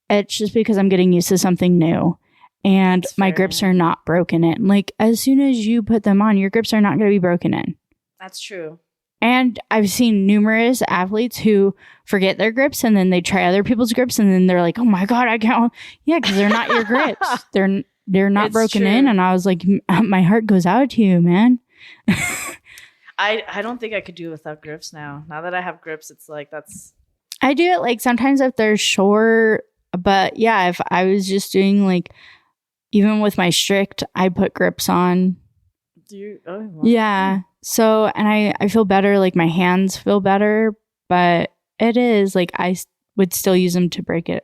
Speaker 2: It's just because I'm getting used to something new and my grips are not broken in. Like as soon as you put them on, your grips are not going to be broken in.
Speaker 1: That's true.
Speaker 2: And I've seen numerous athletes who forget their grips and then they try other people's grips and then they're like, oh my God, I can't. Yeah, because they're not your grips. They're not broken in. And I was like, my heart goes out to you, man.
Speaker 1: I don't think I could do it without grips now. Now that I have grips, it's like
Speaker 2: I do it like sometimes if they're short, but yeah, if I was just doing like, even with my strict, I put grips on.
Speaker 1: Do you? Oh, wow.
Speaker 2: Yeah. So, and I feel better, like my hands feel better, but it is like I would still use them to break it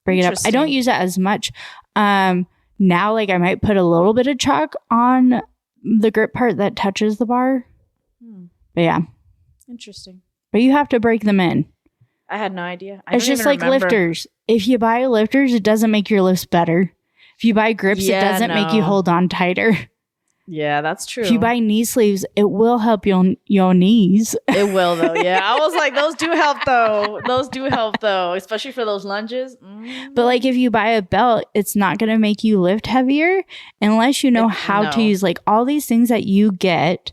Speaker 2: up. I don't use it as much. Now, like I might put a little bit of chalk on the grip part that touches the bar. But yeah.
Speaker 1: Interesting.
Speaker 2: But you have to break them in.
Speaker 1: I had no idea.
Speaker 2: It's just like lifters. If you buy lifters, it doesn't make your lifts better. If you buy grips, it doesn't make you hold on tighter.
Speaker 1: Yeah, that's true.
Speaker 2: If you buy knee sleeves, it will help your knees.
Speaker 1: It will, though. Yeah. I was like, those do help, though. Especially for those lunges.
Speaker 2: But like if you buy a belt, it's not going to make you lift heavier unless you know how to use like all these things that you get.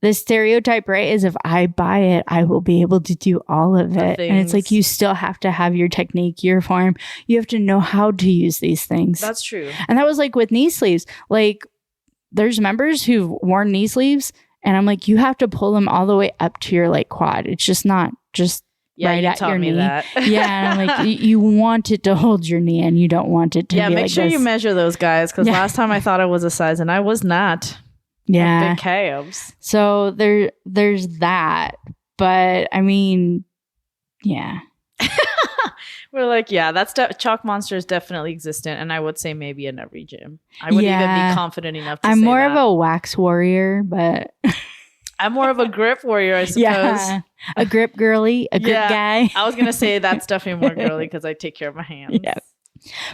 Speaker 2: The stereotype, right, is if I buy it, I will be able to do all of it. And it's like you still have to have your technique, your form. You have to know how to use these things.
Speaker 1: That's true.
Speaker 2: And that was like with knee sleeves. Like there's members who've worn knee sleeves and I'm like, you have to pull them all the way up to your like quad. It's just not just right at your knee.
Speaker 1: That.
Speaker 2: Yeah. And like you want it to hold your knee and you don't want it to be like this. Yeah,
Speaker 1: make sure you measure those guys because last time I thought I was a size and I was not.
Speaker 2: Yeah.
Speaker 1: Big calves.
Speaker 2: So there's that. But I mean, yeah.
Speaker 1: We're like, yeah, chalk monster is definitely existent, and I would say maybe in every gym. I wouldn't even be confident enough to say
Speaker 2: I'm more
Speaker 1: that.
Speaker 2: of a wax warrior, but
Speaker 1: I'm more of a grip warrior, I suppose.
Speaker 2: yeah, a grip girly, a grip guy.
Speaker 1: I was gonna say that's definitely more girly because I take care of my hands.
Speaker 2: Yeah.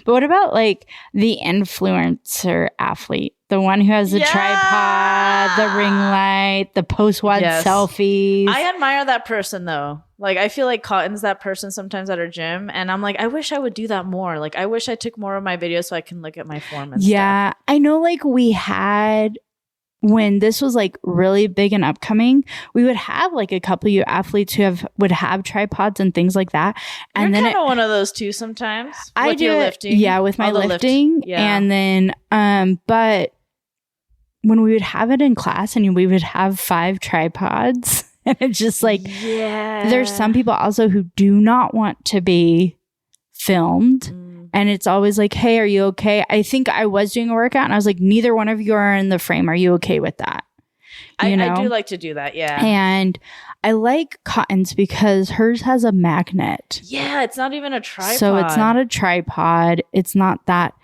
Speaker 2: But what about like the influencer athlete? The one who has the tripod, the ring light, the post-WOD selfies.
Speaker 1: I admire that person though. Like I feel like Cotton's that person sometimes at her gym. And I'm like, I wish I would do that more. Like I wish I took more of my videos so I can look at my form and stuff.
Speaker 2: I know like we had, when this was like really big and upcoming, we would have like a couple of you athletes who would have tripods and things like that. And
Speaker 1: You're
Speaker 2: then
Speaker 1: kind of one of those too sometimes.
Speaker 2: I do lifting. Yeah, with my lifting. Yeah. And then but when we would have it in class and we would have 5 tripods, and it's just like there's some people also who do not want to be filmed. And it's always like, hey, are you okay? I think I was doing a workout and I was like, neither one of you are in the frame. Are you okay with that?
Speaker 1: I do like to do that. Yeah.
Speaker 2: And I like Cotton's because hers has a magnet.
Speaker 1: Yeah. It's not even a tripod.
Speaker 2: So it's not a tripod. It's not that.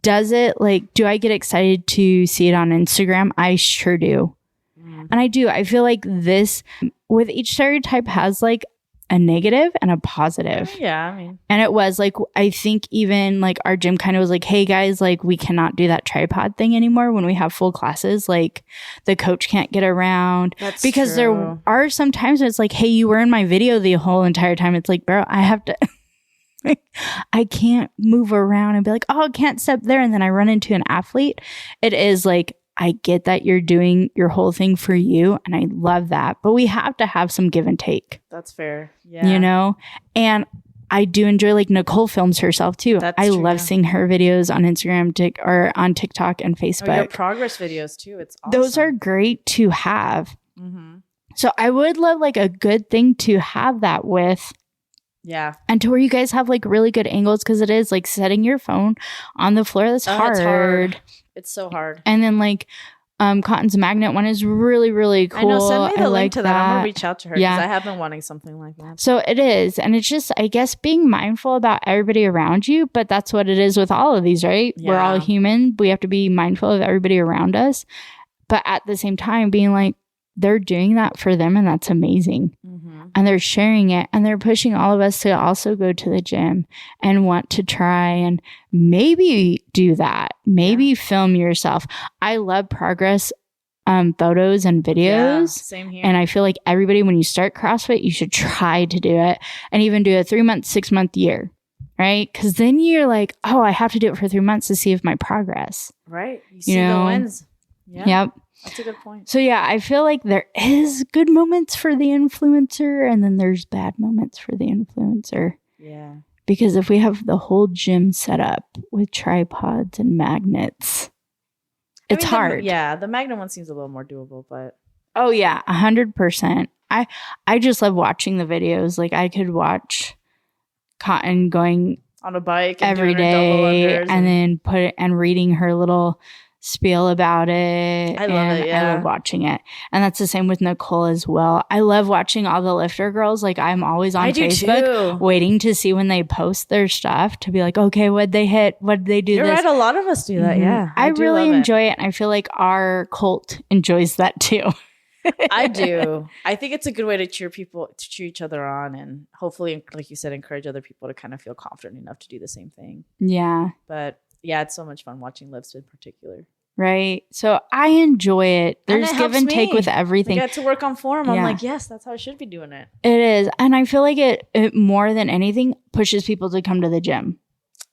Speaker 2: Does it like, do I get excited to see it on Instagram? I sure do. And I do. I feel like this with each stereotype has like a negative and a positive.
Speaker 1: Yeah, I mean.
Speaker 2: And it was like, I think even like our gym kind of was like, hey guys, like we cannot do that tripod thing anymore when we have full classes. Like the coach can't get around.
Speaker 1: That's
Speaker 2: because
Speaker 1: true.
Speaker 2: There are some times when it's like, hey, you were in my video the whole entire time. It's like, bro, I have to, like, I can't move around and be like, oh, I can't step there. And then I run into an athlete. It is like, I get that you're doing your whole thing for you, and I love that. But we have to have some give and take.
Speaker 1: That's fair. Yeah.
Speaker 2: You know? And I do enjoy, like, Nicole films herself, too. I love seeing her videos on Instagram or on TikTok and Facebook.
Speaker 1: Your progress videos, too. It's awesome.
Speaker 2: Those are great to have. Mm-hmm. So I would love, like, a good thing to have that with.
Speaker 1: Yeah.
Speaker 2: And to where you guys have, like, really good angles, because it is, like, setting your phone on the floor. That's hard.
Speaker 1: It's hard. It's so hard.
Speaker 2: And then like Cotton's magnet one is really, really cool.
Speaker 1: I know. Send me the link to that. I'm going to reach out to her because I have been wanting something like that.
Speaker 2: So it is. And it's just, I guess, being mindful about everybody around you. But that's what it is with all of these, right? Yeah. We're all human. We have to be mindful of everybody around us. But at the same time, being like, they're doing that for them, and that's amazing. Mm-hmm. And they're sharing it, and they're pushing all of us to also go to the gym and want to try and maybe do that. Maybe film yourself. I love progress photos and videos.
Speaker 1: Yeah, same here.
Speaker 2: And I feel like everybody, when you start CrossFit, you should try to do it and even do a 3-month, 6-month year. Right? Because then you're like, oh, I have to do it for 3 months to see if my progress.
Speaker 1: Right. You see the wins. Yeah.
Speaker 2: Yep.
Speaker 1: That's a good point.
Speaker 2: So yeah, I feel like there is good moments for the influencer and then there's bad moments for the influencer.
Speaker 1: Yeah.
Speaker 2: Because if we have the whole gym set up with tripods and magnets, it's hard.
Speaker 1: The magnet one seems a little more doable, but.
Speaker 2: Oh yeah, 100%. I just love watching the videos. Like I could watch Cotton going
Speaker 1: on a bike
Speaker 2: every day and then reading her little spiel about it.
Speaker 1: I love it. Yeah.
Speaker 2: I love watching it. And that's the same with Nicole as well. I love watching all the lifter girls. Like I'm always on Facebook waiting to see when they post their stuff to be like, okay, what'd they hit? What'd they do?
Speaker 1: You're right. A lot of us do that. Mm-hmm. Yeah.
Speaker 2: I really enjoy it. And I feel like our cult enjoys that too.
Speaker 1: I do. I think it's a good way to cheer each other on, and hopefully, like you said, encourage other people to kind of feel confident enough to do the same thing.
Speaker 2: Yeah.
Speaker 1: But yeah, it's so much fun watching lifts in particular.
Speaker 2: Right. So I enjoy it. There's give and take with everything.
Speaker 1: I get to work on form. I'm like, yes, that's how I should be doing it.
Speaker 2: It is. And I feel like it more than anything pushes people to come to the gym.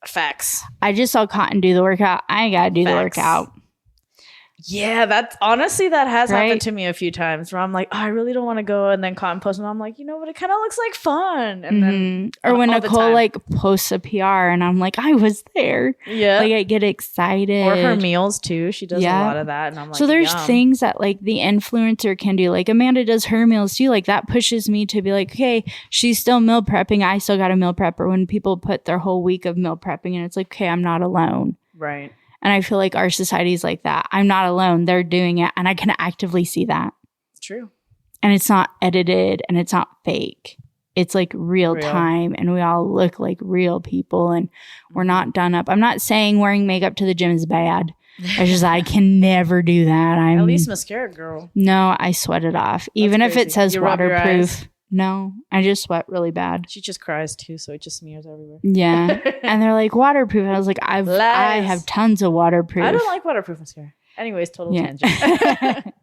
Speaker 1: Facts.
Speaker 2: I just saw Cotton do the workout. I ain't got to do the workout.
Speaker 1: Yeah, that has happened to me a few times where I'm like, oh, I really don't want to go, and then Cotton posts and I'm like, you know, but it kind of looks like fun. And then
Speaker 2: or when Nicole like posts a PR and I'm like, I was there.
Speaker 1: Yeah,
Speaker 2: like I get excited.
Speaker 1: Or her meals too. She does a lot of that, and I'm like,
Speaker 2: so there's things that like the influencer can do. Like Amanda does her meals too. Like that pushes me to be like, okay, she's still meal prepping. I still got a meal prep. Or when people put their whole week of meal prepping, and it's like, okay, I'm not alone.
Speaker 1: Right.
Speaker 2: And I feel like our society is like that. I'm not alone. They're doing it. And I can actively see that.
Speaker 1: It's true.
Speaker 2: And it's not edited and it's not fake. it's like real time and we all look like real people and we're not done up. I'm not saying wearing makeup to the gym is bad. It's just I can never do that.
Speaker 1: At least mascara, girl.
Speaker 2: No, I sweat it off. Even if it says waterproof. No, I just sweat really bad.
Speaker 1: She just cries too, so it just smears everywhere.
Speaker 2: Yeah. And they're like, waterproof. I was like, I have tons of waterproof.
Speaker 1: I don't like waterproof mascara. Anyways, total tangent.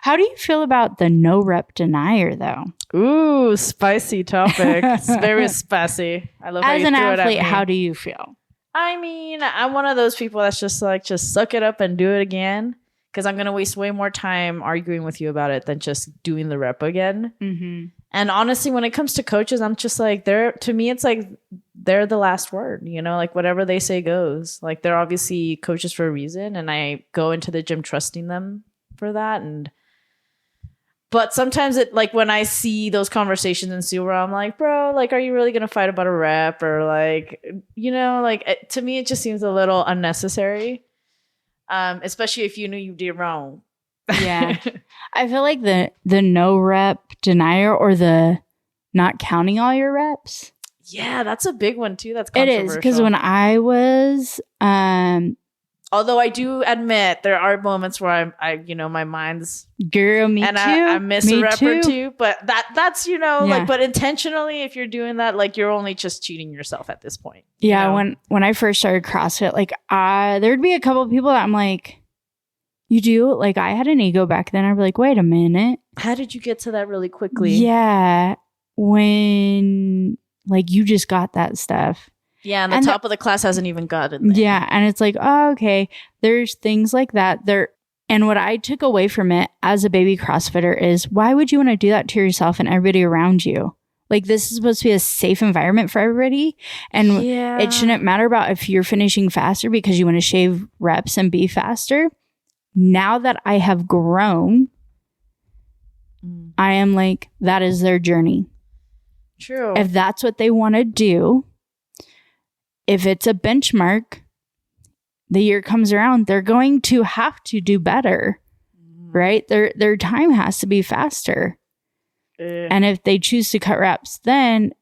Speaker 2: How do you feel about the no rep denier, though?
Speaker 1: Ooh, spicy topic. It's very spicy. I love how you threw it at me. As an athlete,
Speaker 2: how do you feel?
Speaker 1: I mean, I'm one of those people that's just like, just suck it up and do it again. Because I'm going to waste way more time arguing with you about it than just doing the rep again. Mm-hmm. And honestly, when it comes to coaches, I'm just like, to me, it's like they're the last word, you know, like whatever they say goes. Like they're obviously coaches for a reason. And I go into the gym trusting them for that. But sometimes it, like when I see those conversations ensue where I'm like, bro, like, are you really going to fight about a rep? Or like, you know, like to me, it just seems a little unnecessary. Especially if you knew you did wrong.
Speaker 2: Yeah. I feel like the no rep denier or the not counting all your reps.
Speaker 1: Yeah, that's a big one too. That's controversial.
Speaker 2: It is, because when I was
Speaker 1: although I do admit there are moments where I you know, my mind's
Speaker 2: girl, me
Speaker 1: and
Speaker 2: too.
Speaker 1: I miss a rep or two, but that's you know, like, but intentionally, if you're doing that, like you're only just cheating yourself at this point.
Speaker 2: Yeah,
Speaker 1: you know?
Speaker 2: when I first started CrossFit, like there'd be a couple of people that I'm like, you do? Like I had an ego back then. I'd be like, wait a minute.
Speaker 1: How did you get to that really quickly?
Speaker 2: Yeah. When like you just got that stuff.
Speaker 1: Yeah, and the top of the class hasn't even gotten there.
Speaker 2: Yeah, and it's like, oh, okay, there's things like that. And what I took away from it as a baby CrossFitter is, why would you want to do that to yourself and everybody around you? Like, this is supposed to be a safe environment for everybody. And it shouldn't matter about if you're finishing faster because you want to shave reps and be faster. Now that I have grown, I am like, that is their journey.
Speaker 1: True.
Speaker 2: If that's what they want to do, if it's a benchmark, the year comes around, they're going to have to do better, right? Their time has to be faster. And if they choose to cut reps and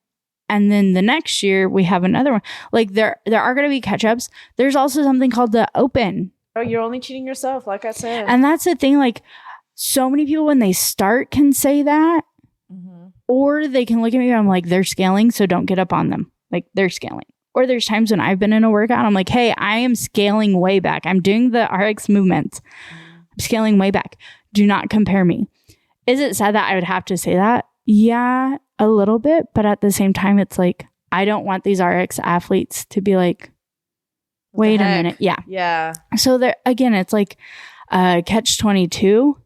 Speaker 2: then the next year we have another one. Like there are going to be catch-ups. There's also something called the open.
Speaker 1: Oh, you're only cheating yourself, like I said.
Speaker 2: And that's the thing. Like so many people when they start can say that, or they can look at me and I'm like, they're scaling, so don't get up on them. Like they're scaling. Or there's times when I've been in a workout, I'm like, hey, I am scaling way back. I'm doing the RX movements. I'm scaling way back. Do not compare me. Is it sad that I would have to say that? Yeah, a little bit. But at the same time, it's like, I don't want these RX athletes to be like, wait a minute. Yeah.
Speaker 1: Yeah.
Speaker 2: So there, again, it's like catch 22.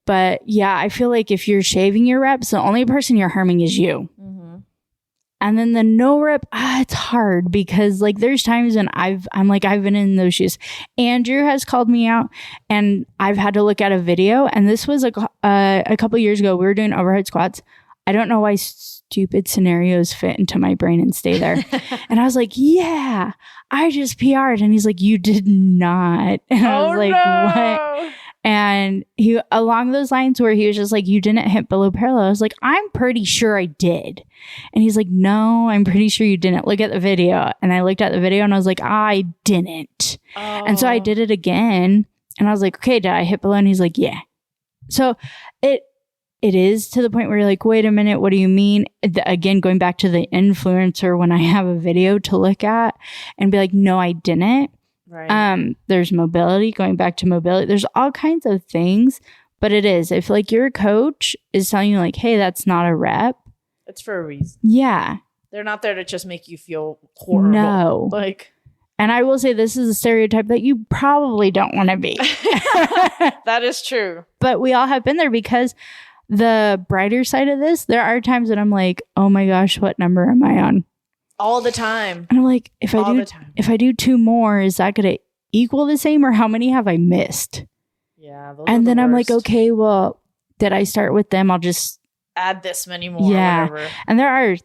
Speaker 2: But yeah, I feel like if you're shaving your reps, the only person you're harming is you. And then the no rep, it's hard because like there's times when I've been in those shoes. Andrew has called me out and I've had to look at a video. And this was a couple years ago. We were doing overhead squats. I don't know why stupid scenarios fit into my brain and stay there. And I was like, yeah, I just PR'd. And he's like, you did not. And I was like, what? And he, along those lines where he was just like, you didn't hit below parallel. I was like, I'm pretty sure I did. And he's like, no, I'm pretty sure you didn't. Look at the video. And I looked at the video and I was like, I didn't. And so I did it again. And I was like, okay, did I hit below? And he's like, yeah. So it is to the point where you're like, wait a minute, what do you mean? Again, going back to the influencer, when I have a video to look at and be like, no, I didn't.
Speaker 1: Right.
Speaker 2: There's mobility, going back to mobility. There's all kinds of things, but it is. If like your coach is telling you like, hey, that's not a rep.
Speaker 1: It's for a reason.
Speaker 2: Yeah.
Speaker 1: They're not there to just make you feel horrible.
Speaker 2: No.
Speaker 1: Like,
Speaker 2: and I will say this is a stereotype that you probably don't want to be.
Speaker 1: That is true.
Speaker 2: But we all have been there, because the brighter side of this, there are times that I'm like, oh my gosh, what number am I on?
Speaker 1: All the time.
Speaker 2: And I'm like, if I do 2 more, is that going to equal the same, or how many have I missed?
Speaker 1: Yeah.
Speaker 2: And then I'm like, okay, well, did I start with them? I'll just
Speaker 1: add this many more.
Speaker 2: Yeah.
Speaker 1: Or whatever.
Speaker 2: And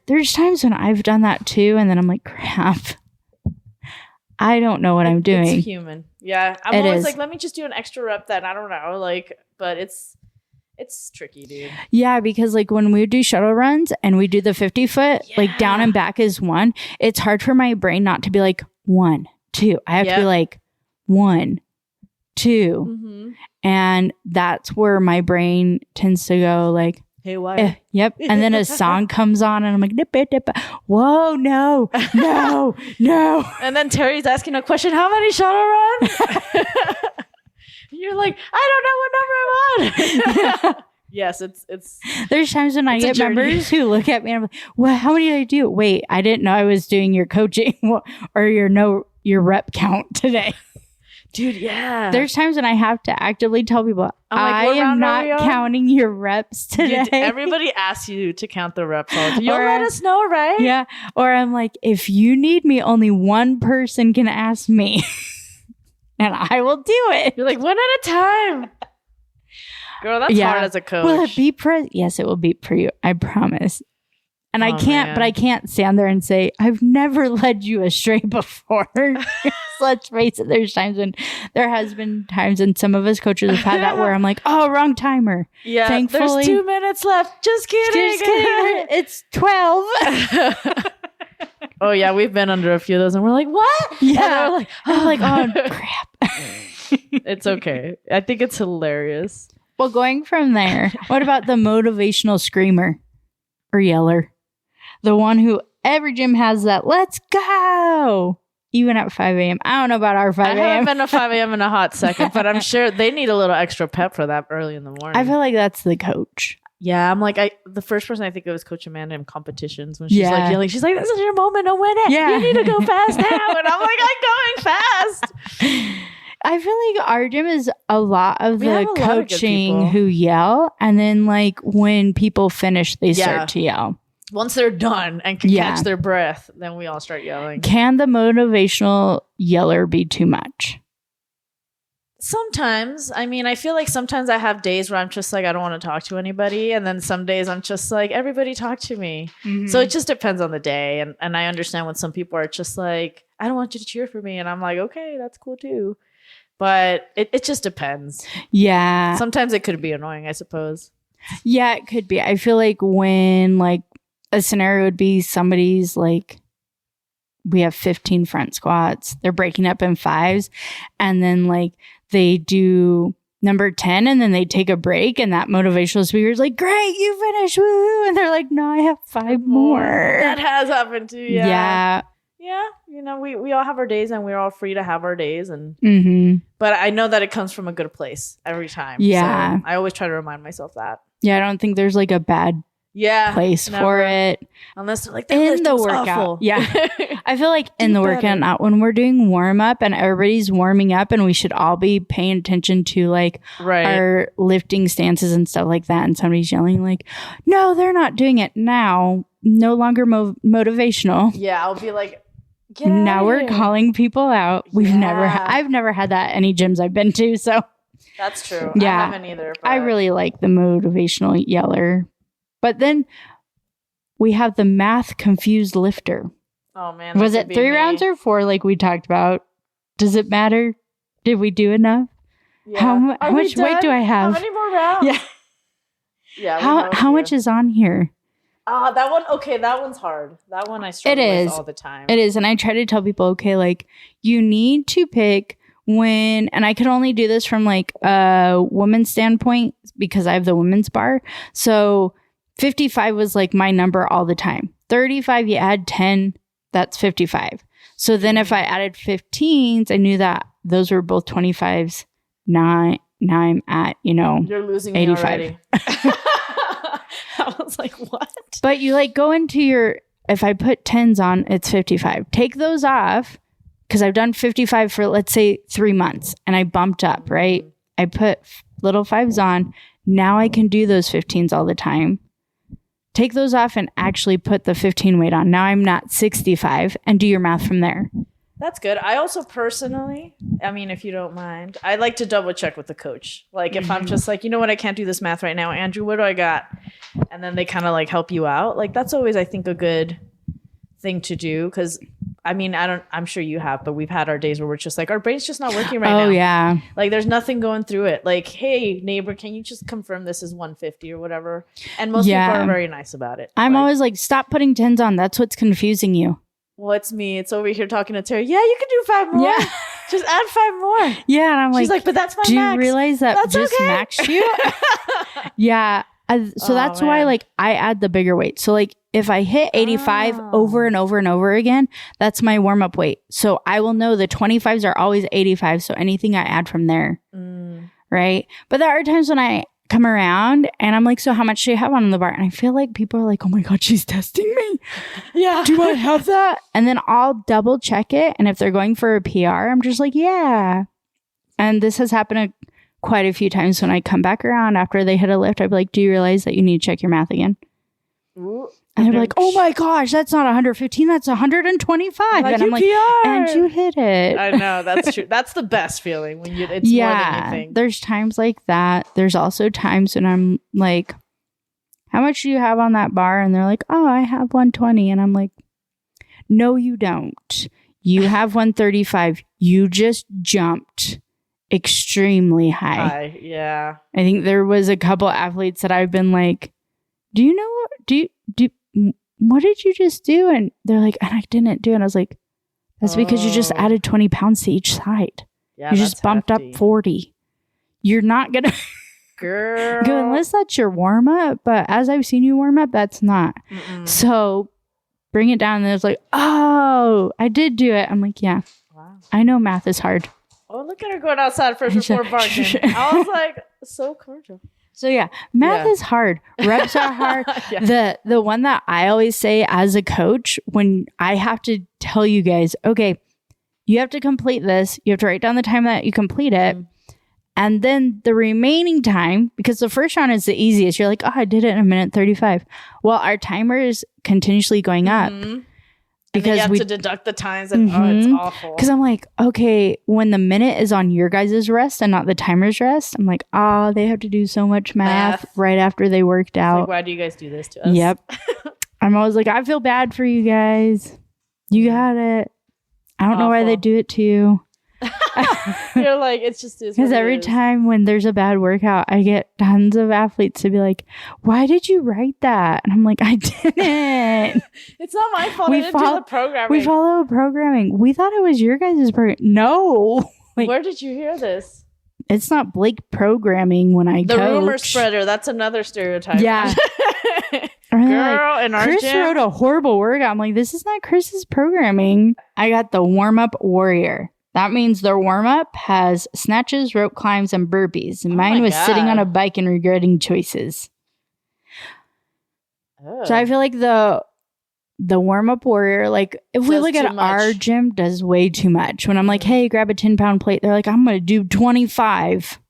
Speaker 2: there's times when I've done that too. And then I'm like, crap, I don't know what I'm doing.
Speaker 1: It's human. Yeah. I'm always like, let me just do an extra rep then. I don't know. Like, but it's It's tricky, dude.
Speaker 2: Yeah, because like when we do shuttle runs and we do the 50-foot, like down and back is 1. It's hard for my brain not to be like 1, 2. I have to be like 1, 2. And that's where my brain tends to go like,
Speaker 1: hey, why?
Speaker 2: Yep. And then a song comes on and I'm like, dip, dip, dip. Whoa, no.
Speaker 1: And then Terry's asking a question, how many shuttle runs? You're like, I don't know what number I'm on. Yes, it's.
Speaker 2: There's times when I get members who look at me and I'm like, well, how many did I do? Wait, I didn't know I was doing your coaching or your rep count today.
Speaker 1: Dude, yeah.
Speaker 2: There's times when I have to actively tell people, I am not counting your reps today.
Speaker 1: Dude, everybody asks you to count the reps. You'll let us know, right?
Speaker 2: Yeah. Or I'm like, if you need me, only one person can ask me. And I will do it.
Speaker 1: You're like, one at a time. Girl, that's hard as a coach.
Speaker 2: Will it be yes, it will be for you. I promise. And I can't stand there and say, I've never led you astray before. Let's face it, there has been times and some of us coaches have had that where I'm like, oh, wrong timer.
Speaker 1: Yeah,
Speaker 2: thankfully,
Speaker 1: there's 2 minutes left. Just kidding.
Speaker 2: It's 12.
Speaker 1: Oh yeah, we've been under a few of those and we're like, what?
Speaker 2: Yeah. I'm like, oh crap.
Speaker 1: It's okay. I think it's hilarious.
Speaker 2: Well, going from there, what about the motivational screamer or yeller? The one who every gym has that, let's go. Even at 5 a.m. I don't know about our 5 a.m.
Speaker 1: I haven't been to 5 a.m. in a hot second, but I'm sure they need a little extra pep for that early in the morning.
Speaker 2: I feel like that's the coach.
Speaker 1: Yeah, I'm like, the first person I think of was Coach Amanda in competitions when she's like yelling. She's like, this is your moment to win it. Yeah. You need to go fast now. And I'm like, I'm going fast.
Speaker 2: I feel like our gym is a lot of the coaching who yell. And then like when people finish, they start to yell.
Speaker 1: Once they're done and can catch their breath, then we all start yelling.
Speaker 2: Can the motivational yeller be too much?
Speaker 1: Sometimes. I mean, I feel like sometimes I have days where I'm just like, I don't want to talk to anybody. And then some days I'm just like, everybody talk to me. Mm-hmm. So it just depends on the day. And I understand when some people are just like, I don't want you to cheer for me. And I'm like, okay, that's cool too. But it just depends.
Speaker 2: Yeah.
Speaker 1: Sometimes it could be annoying, I suppose.
Speaker 2: Yeah, it could be. I feel like when like a scenario would be somebody's like, we have 15 front squats. They're breaking up in 5s. And then like they do number 10 and then they take a break and that motivational speaker is like, great, you finished. Woo. And they're like, no, I have 5 more.
Speaker 1: That has happened too. Yeah.
Speaker 2: Yeah.
Speaker 1: Yeah. You know, we all have our days and we're all free to have our days. And but I know that it comes from a good place every time.
Speaker 2: Yeah.
Speaker 1: So I always try to remind myself that.
Speaker 2: Yeah. I don't think there's like a bad place for it.
Speaker 1: Unless they're like,
Speaker 2: in the workout.
Speaker 1: Awful.
Speaker 2: Yeah. I feel like in the workout, not when we're doing warm up and everybody's warming up and we should all be paying attention to like our lifting stances and stuff like that. And somebody's yelling like, no, they're not doing it now. No longer motivational.
Speaker 1: Yeah. I'll be like,
Speaker 2: now we're calling people out. I've never had that at any gyms I've been to. So
Speaker 1: that's true.
Speaker 2: Yeah.
Speaker 1: I haven't either. But
Speaker 2: I really like the motivational yeller. But then we have the math confused lifter.
Speaker 1: Oh man.
Speaker 2: Was it 3 rounds or 4 like we talked about? Does it matter? Did we do enough? Yeah. How much weight do I have?
Speaker 1: How many more rounds?
Speaker 2: Yeah.
Speaker 1: Yeah.
Speaker 2: How much is on here?
Speaker 1: That one. Okay, that one's hard. That one I struggle with all the time.
Speaker 2: It is. And I try to tell people, okay, like you need to pick when, and I can only do this from like a woman's standpoint because I have the women's bar. So 55 was like my number all the time. 35, you add 10, that's 55. So then if I added 15s, I knew that those were both 25s. Now I'm at,
Speaker 1: you're losing 85. Me already. I was like, what?
Speaker 2: But you like go into if I put 10s on, it's 55. Take those off because I've done 55 for, let's say, 3 months and I bumped up, right? I put little 5s on. Now I can do those 15s all the time. Take those off and actually put the 15 weight on. Now I'm not 65 and do your math from there.
Speaker 1: That's good. I also personally, I mean, if you don't mind, I like to double check with the coach. Like if I'm just like, you know what, I can't do this math right now. Andrew, what do I got? And then they kind of like help you out. Like that's always, I think, a good thing to do because I mean, I'm sure you have, but we've had our days where we're just like, our brain's just not working right now.
Speaker 2: Oh, yeah.
Speaker 1: Like there's nothing going through it. Like, hey, neighbor, can you just confirm this is 150 or whatever? And most people are very nice about it.
Speaker 2: I'm always like, stop putting 10s on. That's what's confusing you.
Speaker 1: Well, it's me. It's over here talking to Terry. Yeah, you can do 5 more. Yeah. Just add 5 more.
Speaker 2: Yeah. And I'm like,
Speaker 1: she's like, but that's my
Speaker 2: do
Speaker 1: max.
Speaker 2: You realize that
Speaker 1: that's
Speaker 2: just
Speaker 1: okay.
Speaker 2: maxed you? Yeah. So that's why like I add the bigger weight. So like if I hit 85 over and over and over again, that's my warm up weight. So I will know the 25s are always 85. So anything I add from there. Right. But there are times when I come around and I'm like, so how much do you have on the bar? And I feel like people are like, oh my God, she's testing me.
Speaker 1: Yeah.
Speaker 2: Do I have that? And then I'll double check it. And if they're going for a PR, I'm just like, yeah. And this has happened quite a few times when I come back around after they hit a lift. I'd be like, do you realize that you need to check your math again? Ooh, and they're like, oh my gosh, that's not 115, that's 125.
Speaker 1: Like,
Speaker 2: and I'm like, and you hit it.
Speaker 1: I know, that's true. That's the best feeling when it's more than anything.
Speaker 2: There's times like that. There's also times when I'm like, how much do you have on that bar? And they're like, oh, I have 120. And I'm like, no, you don't. You have 135. You just jumped extremely high.
Speaker 1: Yeah.
Speaker 2: I think there was a couple athletes that I've been like, do you know what did you just do? And they're like, and I didn't do it. And I was like, that's because you just added 20 pounds to each side. Yeah, you just bumped hefty. Up 40. You're not gonna
Speaker 1: girl
Speaker 2: go unless that's your warm up. But as I've seen you warm up, that's not. So bring it down. And it's like, oh, I did do it. I'm like, yeah. Wow. I know math is hard.
Speaker 1: Oh, look at her going outside first before barking. I was like, so cordial.
Speaker 2: So yeah, math is hard. Reps are hard. The one that I always say as a coach, when I have to tell you guys, okay, you have to complete this. You have to write down the time that you complete it. And then the remaining time, because the first round is the easiest. You're like, oh, I did it in a minute 35. Well, our timer is continuously going up.
Speaker 1: Because you have to deduct the times and it's awful.
Speaker 2: Because I'm like, okay, when the minute is on your guys' rest and not the timer's rest, I'm like, oh, they have to do so much math right after they worked out.
Speaker 1: Like, why do you guys do this to us?
Speaker 2: Yep. I'm always like, I feel bad for you guys. You got it. I don't know why they do it to you.
Speaker 1: You're like, it's just
Speaker 2: because every time when there's a bad workout, I get tons of athletes to be like, why did you write that? And I'm like, I didn't.
Speaker 1: It's not my fault. I didn't do the programming.
Speaker 2: We follow programming. We thought it was your guys' program. No.
Speaker 1: Like, where did you hear this?
Speaker 2: It's not Blake programming when I
Speaker 1: the
Speaker 2: coach.
Speaker 1: Rumor spreader. That's another stereotype.
Speaker 2: Yeah.
Speaker 1: Girl, in our
Speaker 2: Chris
Speaker 1: gym
Speaker 2: wrote a horrible workout. I'm like, this is not Chris's programming. I got the warm-up warrior. That means their warm-up has snatches, rope climbs, and burpees. And mine was sitting on a bike and regretting choices. So I feel like the warm-up warrior, like if we look at our gym, does way too much. When I'm like, hey, grab a 10-pound plate, they're like, I'm going to do 25.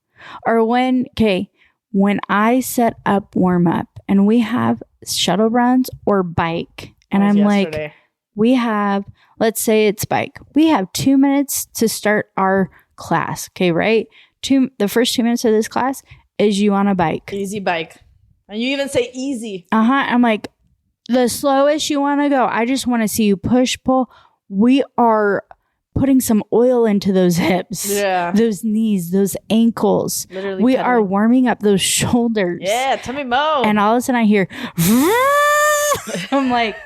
Speaker 2: Or when I set up warm-up and we have shuttle runs or bike, and I'm like, we have, let's say it's bike. We have 2 minutes to start our class. Okay, right? The first 2 minutes of this class is you on a bike.
Speaker 1: Easy bike. And you even say easy.
Speaker 2: I'm like, the slowest you want to go. I just want to see you push, pull. We are putting some oil into those hips. Yeah. Those knees, those ankles. Literally we are warming up those shoulders.
Speaker 1: Yeah, tummy mo.
Speaker 2: And all of a sudden I hear, I'm like,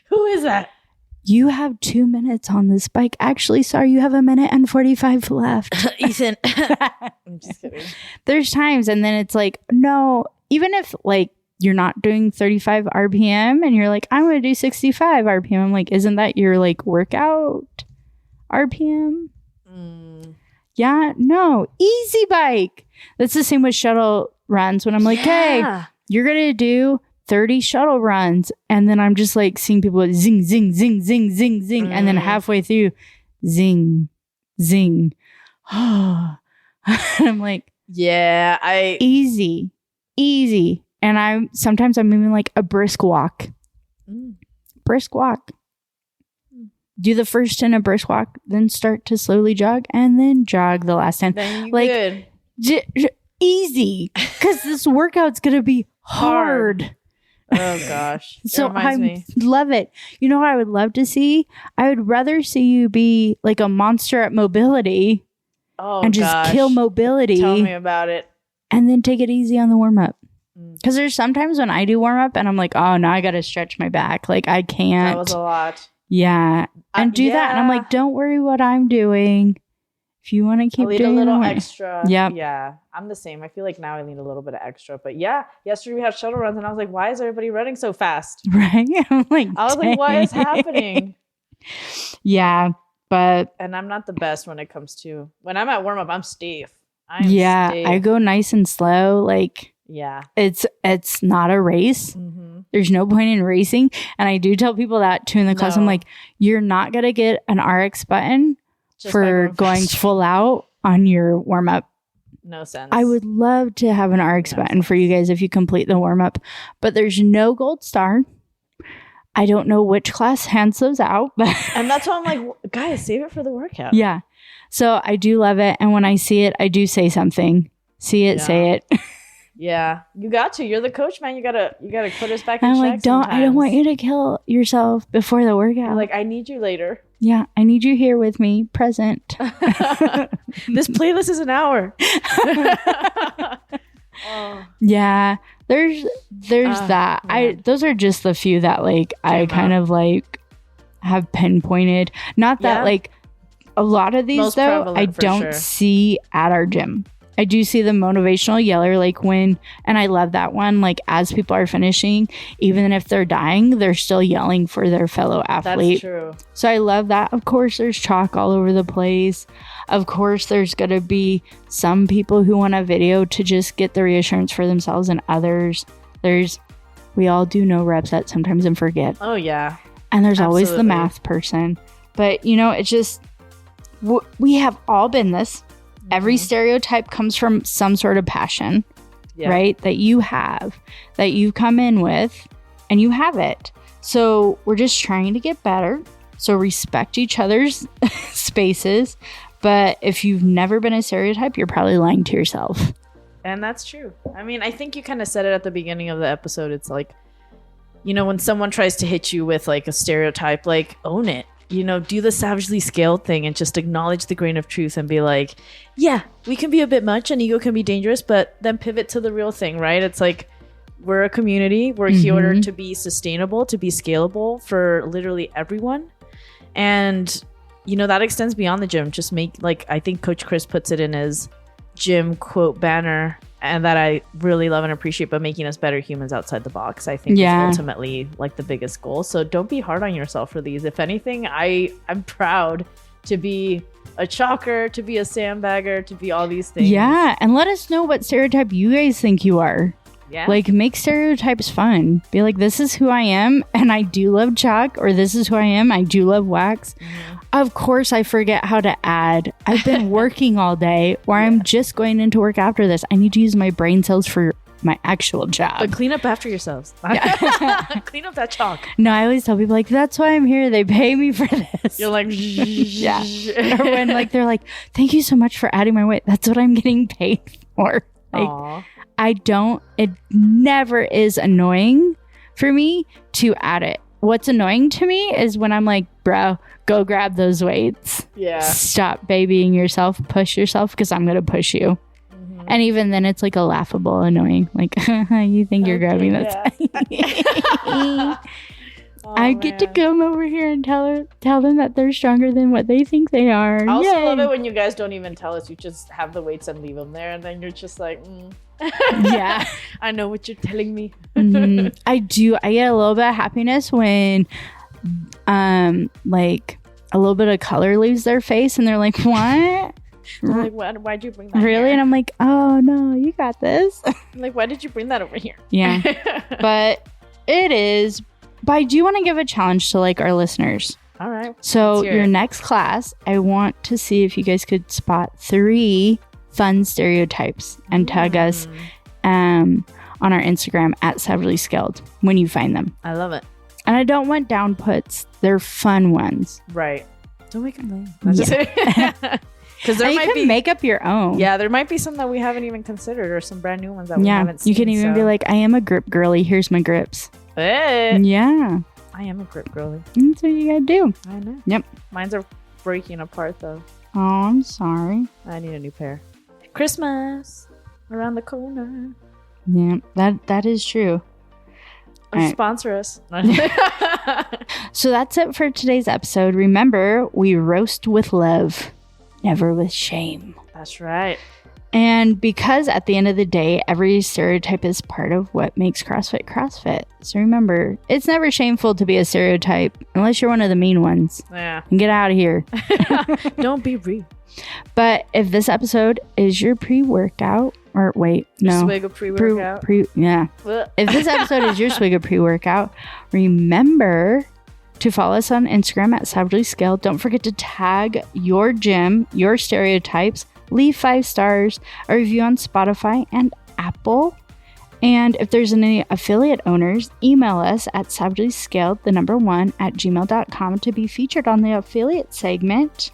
Speaker 1: who is that?
Speaker 2: You have 2 minutes on this bike. Actually, sorry, you have 1 minute and 45 left.
Speaker 1: Ethan. I'm just kidding.
Speaker 2: There's times, and then it's like, no, even if like you're not doing 35 RPM and you're like, I'm going to do 65 RPM. I'm like, isn't that your like workout RPM? Yeah, no, easy bike. That's the same with shuttle runs when I'm like, hey, you're going to do 30 shuttle runs, and then I'm just like seeing people zing, zing, zing, zing, zing, zing, and then halfway through, zing, zing. I'm like,
Speaker 1: yeah,
Speaker 2: easy, and sometimes I'm even like a brisk walk, Do the first 10 a brisk walk, then start to slowly jog, and then jog the last 10.
Speaker 1: Then
Speaker 2: like
Speaker 1: good.
Speaker 2: Easy, because this workout's gonna be hard.
Speaker 1: Oh gosh.
Speaker 2: So
Speaker 1: reminds
Speaker 2: I
Speaker 1: me.
Speaker 2: love it. You know what I would love to see? I would rather see you be like a monster at mobility and just kill mobility.
Speaker 1: Tell me about it.
Speaker 2: And then take it easy on the warm up. Because there's sometimes when I do warm up and I'm like, oh, now I got to stretch my back. Like I can't.
Speaker 1: That was a lot.
Speaker 2: Yeah. And do that. And I'm like, don't worry what I'm doing. If you want to keep doing
Speaker 1: a little
Speaker 2: it.
Speaker 1: extra.
Speaker 2: Yeah.
Speaker 1: Yeah. I'm the same. I feel like now I need a little bit of extra. But yeah, yesterday we had shuttle runs and I was like, why is everybody running so fast?
Speaker 2: Right. I'm like,
Speaker 1: I was like, what is happening?
Speaker 2: Yeah. But.
Speaker 1: And I'm not the best when it comes to, when I'm at warm up, I'm stiff. Stiff.
Speaker 2: I go nice and slow. Like.
Speaker 1: Yeah.
Speaker 2: It's not a race. Mm-hmm. There's no point in racing. And I do tell people that too in the class. I'm like, you're not going to get an RX button just for going full out on your warm up.
Speaker 1: No sense.
Speaker 2: I would love to have an RX button for you guys if you complete the warm up, but there's no gold star. I don't know which class hands those out. But
Speaker 1: and that's why I'm like, guys, save it for the workout.
Speaker 2: Yeah. So I do love it. And when I see it, I do say something. See it, say it.
Speaker 1: Yeah, you got to. You're the coach, man. You gotta put us back in check.
Speaker 2: I'm like, I don't want you to kill yourself before the workout.
Speaker 1: You're like, I need you later.
Speaker 2: Yeah, I need you here with me, present.
Speaker 1: This playlist is an hour.
Speaker 2: Yeah, there's that. Man. Those are just the few that like I kind of like have pinpointed. Not that like a lot of these most though I don't see at our gym. I do see the motivational yeller, like when, and I love that one, like as people are finishing, even if they're dying, they're still yelling for their fellow athlete.
Speaker 1: That's true.
Speaker 2: So I love that. Of course, there's chalk all over the place. Of course, there's going to be some people who want a video to just get the reassurance for themselves, and others, we all do no reps that sometimes and forget.
Speaker 1: Oh, yeah.
Speaker 2: And there's always the math person. But, you know, it's just, we have all been this. Every stereotype comes from some sort of passion, right? That you have, that you come in with, and you have it. So we're just trying to get better. So respect each other's spaces. But if you've never been a stereotype, you're probably lying to yourself.
Speaker 1: And that's true. I mean, I think you kind of said it at the beginning of the episode. It's like, you know, when someone tries to hit you with like a stereotype, like own it. You know, do the savagely scaled thing and just acknowledge the grain of truth and be like, yeah, we can be a bit much and ego can be dangerous, but then pivot to the real thing, right? It's like, we're a community. We're here to be sustainable, to be scalable for literally everyone. And, you know, that extends beyond the gym. Just make, like, I think Coach Chris puts it in his gym quote banner, and that I really love and appreciate, but making us better humans outside the box, I think is ultimately like the biggest goal. So don't be hard on yourself for these. If anything, I'm proud to be a chalker, to be a sandbagger, to be all these things.
Speaker 2: Yeah. And let us know what stereotype you guys think you are.
Speaker 1: Yeah.
Speaker 2: Like, make stereotypes fun. Be like, this is who I am, and I do love chalk, or this is who I am, I do love wax. Of course, I forget how to add. I've been working all day, or I'm just going into work after this. I need to use my brain cells for my actual job.
Speaker 1: But clean up after yourselves. Clean up that chalk.
Speaker 2: No, I always tell people, like, that's why I'm here. They pay me for this.
Speaker 1: You're like,
Speaker 2: yeah. Or when, like, they're like, thank you so much for adding my weight. That's what I'm getting paid for. Like,
Speaker 1: aww.
Speaker 2: It never is annoying for me to add it. What's annoying to me is when I'm like, bro, go grab those weights.
Speaker 1: Yeah.
Speaker 2: Stop babying yourself. Push yourself, because I'm going to push you. And even then it's like a laughable annoying. Like, you think you're grabbing this. I get to come over here and tell them that they're stronger than what they think they are.
Speaker 1: I also love it when you guys don't even tell us. You just have the weights and leave them there, and then you're just like,
Speaker 2: yeah,
Speaker 1: I know what you're telling me.
Speaker 2: I do. I get a little bit of happiness when, like a little bit of color leaves their face, and they're like, "What?
Speaker 1: Like, why'd you bring that?
Speaker 2: Really?"
Speaker 1: Here?
Speaker 2: And I'm like, "Oh no, you got this."
Speaker 1: I'm like, why did you bring that over here?
Speaker 2: Yeah, but it is. But I do want to give a challenge to like our listeners.
Speaker 1: All right.
Speaker 2: So your next class, I want to see if you guys could spot 3 fun stereotypes and tag us on our Instagram at Savagely Scaled when you find them.
Speaker 1: I love it.
Speaker 2: And I don't want down puts. They're fun ones.
Speaker 1: Right. Don't make them lame. Because there
Speaker 2: you
Speaker 1: might
Speaker 2: can
Speaker 1: be
Speaker 2: make up your own.
Speaker 1: Yeah, there might be some that we haven't even considered, or some brand new ones that we haven't seen.
Speaker 2: You can even be like, I am a grip girly. Here's my grips.
Speaker 1: Hey.
Speaker 2: Yeah.
Speaker 1: I am a grip girly.
Speaker 2: That's what you gotta do.
Speaker 1: I know.
Speaker 2: Yep.
Speaker 1: Mine's are breaking apart though.
Speaker 2: Oh, I'm sorry.
Speaker 1: I need a new pair. Christmas around the corner.
Speaker 2: Yeah, that is true.
Speaker 1: Or
Speaker 2: Right.
Speaker 1: sponsor us.
Speaker 2: So that's it for today's episode. Remember, we roast with love, never with shame.
Speaker 1: That's right.
Speaker 2: And because at the end of the day, every stereotype is part of what makes CrossFit CrossFit. So remember, it's never shameful to be a stereotype unless you're one of the mean ones.
Speaker 1: Yeah.
Speaker 2: And get out of here.
Speaker 1: Don't be rude.
Speaker 2: But if this episode is your pre-workout, or wait, no.
Speaker 1: Swig of pre-workout.
Speaker 2: Yeah. If this episode is your swig of pre-workout, remember to follow us on Instagram at Savagely Scaled. Don't forget to tag your gym, your stereotypes, leave 5 stars, a review on Spotify and Apple. And if there's any affiliate owners, email us at savagelyscaled1@gmail.com to be featured on the affiliate segment.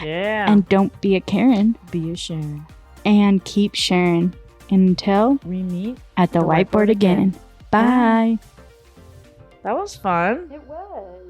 Speaker 1: Yeah.
Speaker 2: And don't be a Karen.
Speaker 1: Be a Sharon.
Speaker 2: And keep sharing. Until
Speaker 1: we meet
Speaker 2: at the whiteboard again. Bye.
Speaker 1: That was fun.
Speaker 2: It was.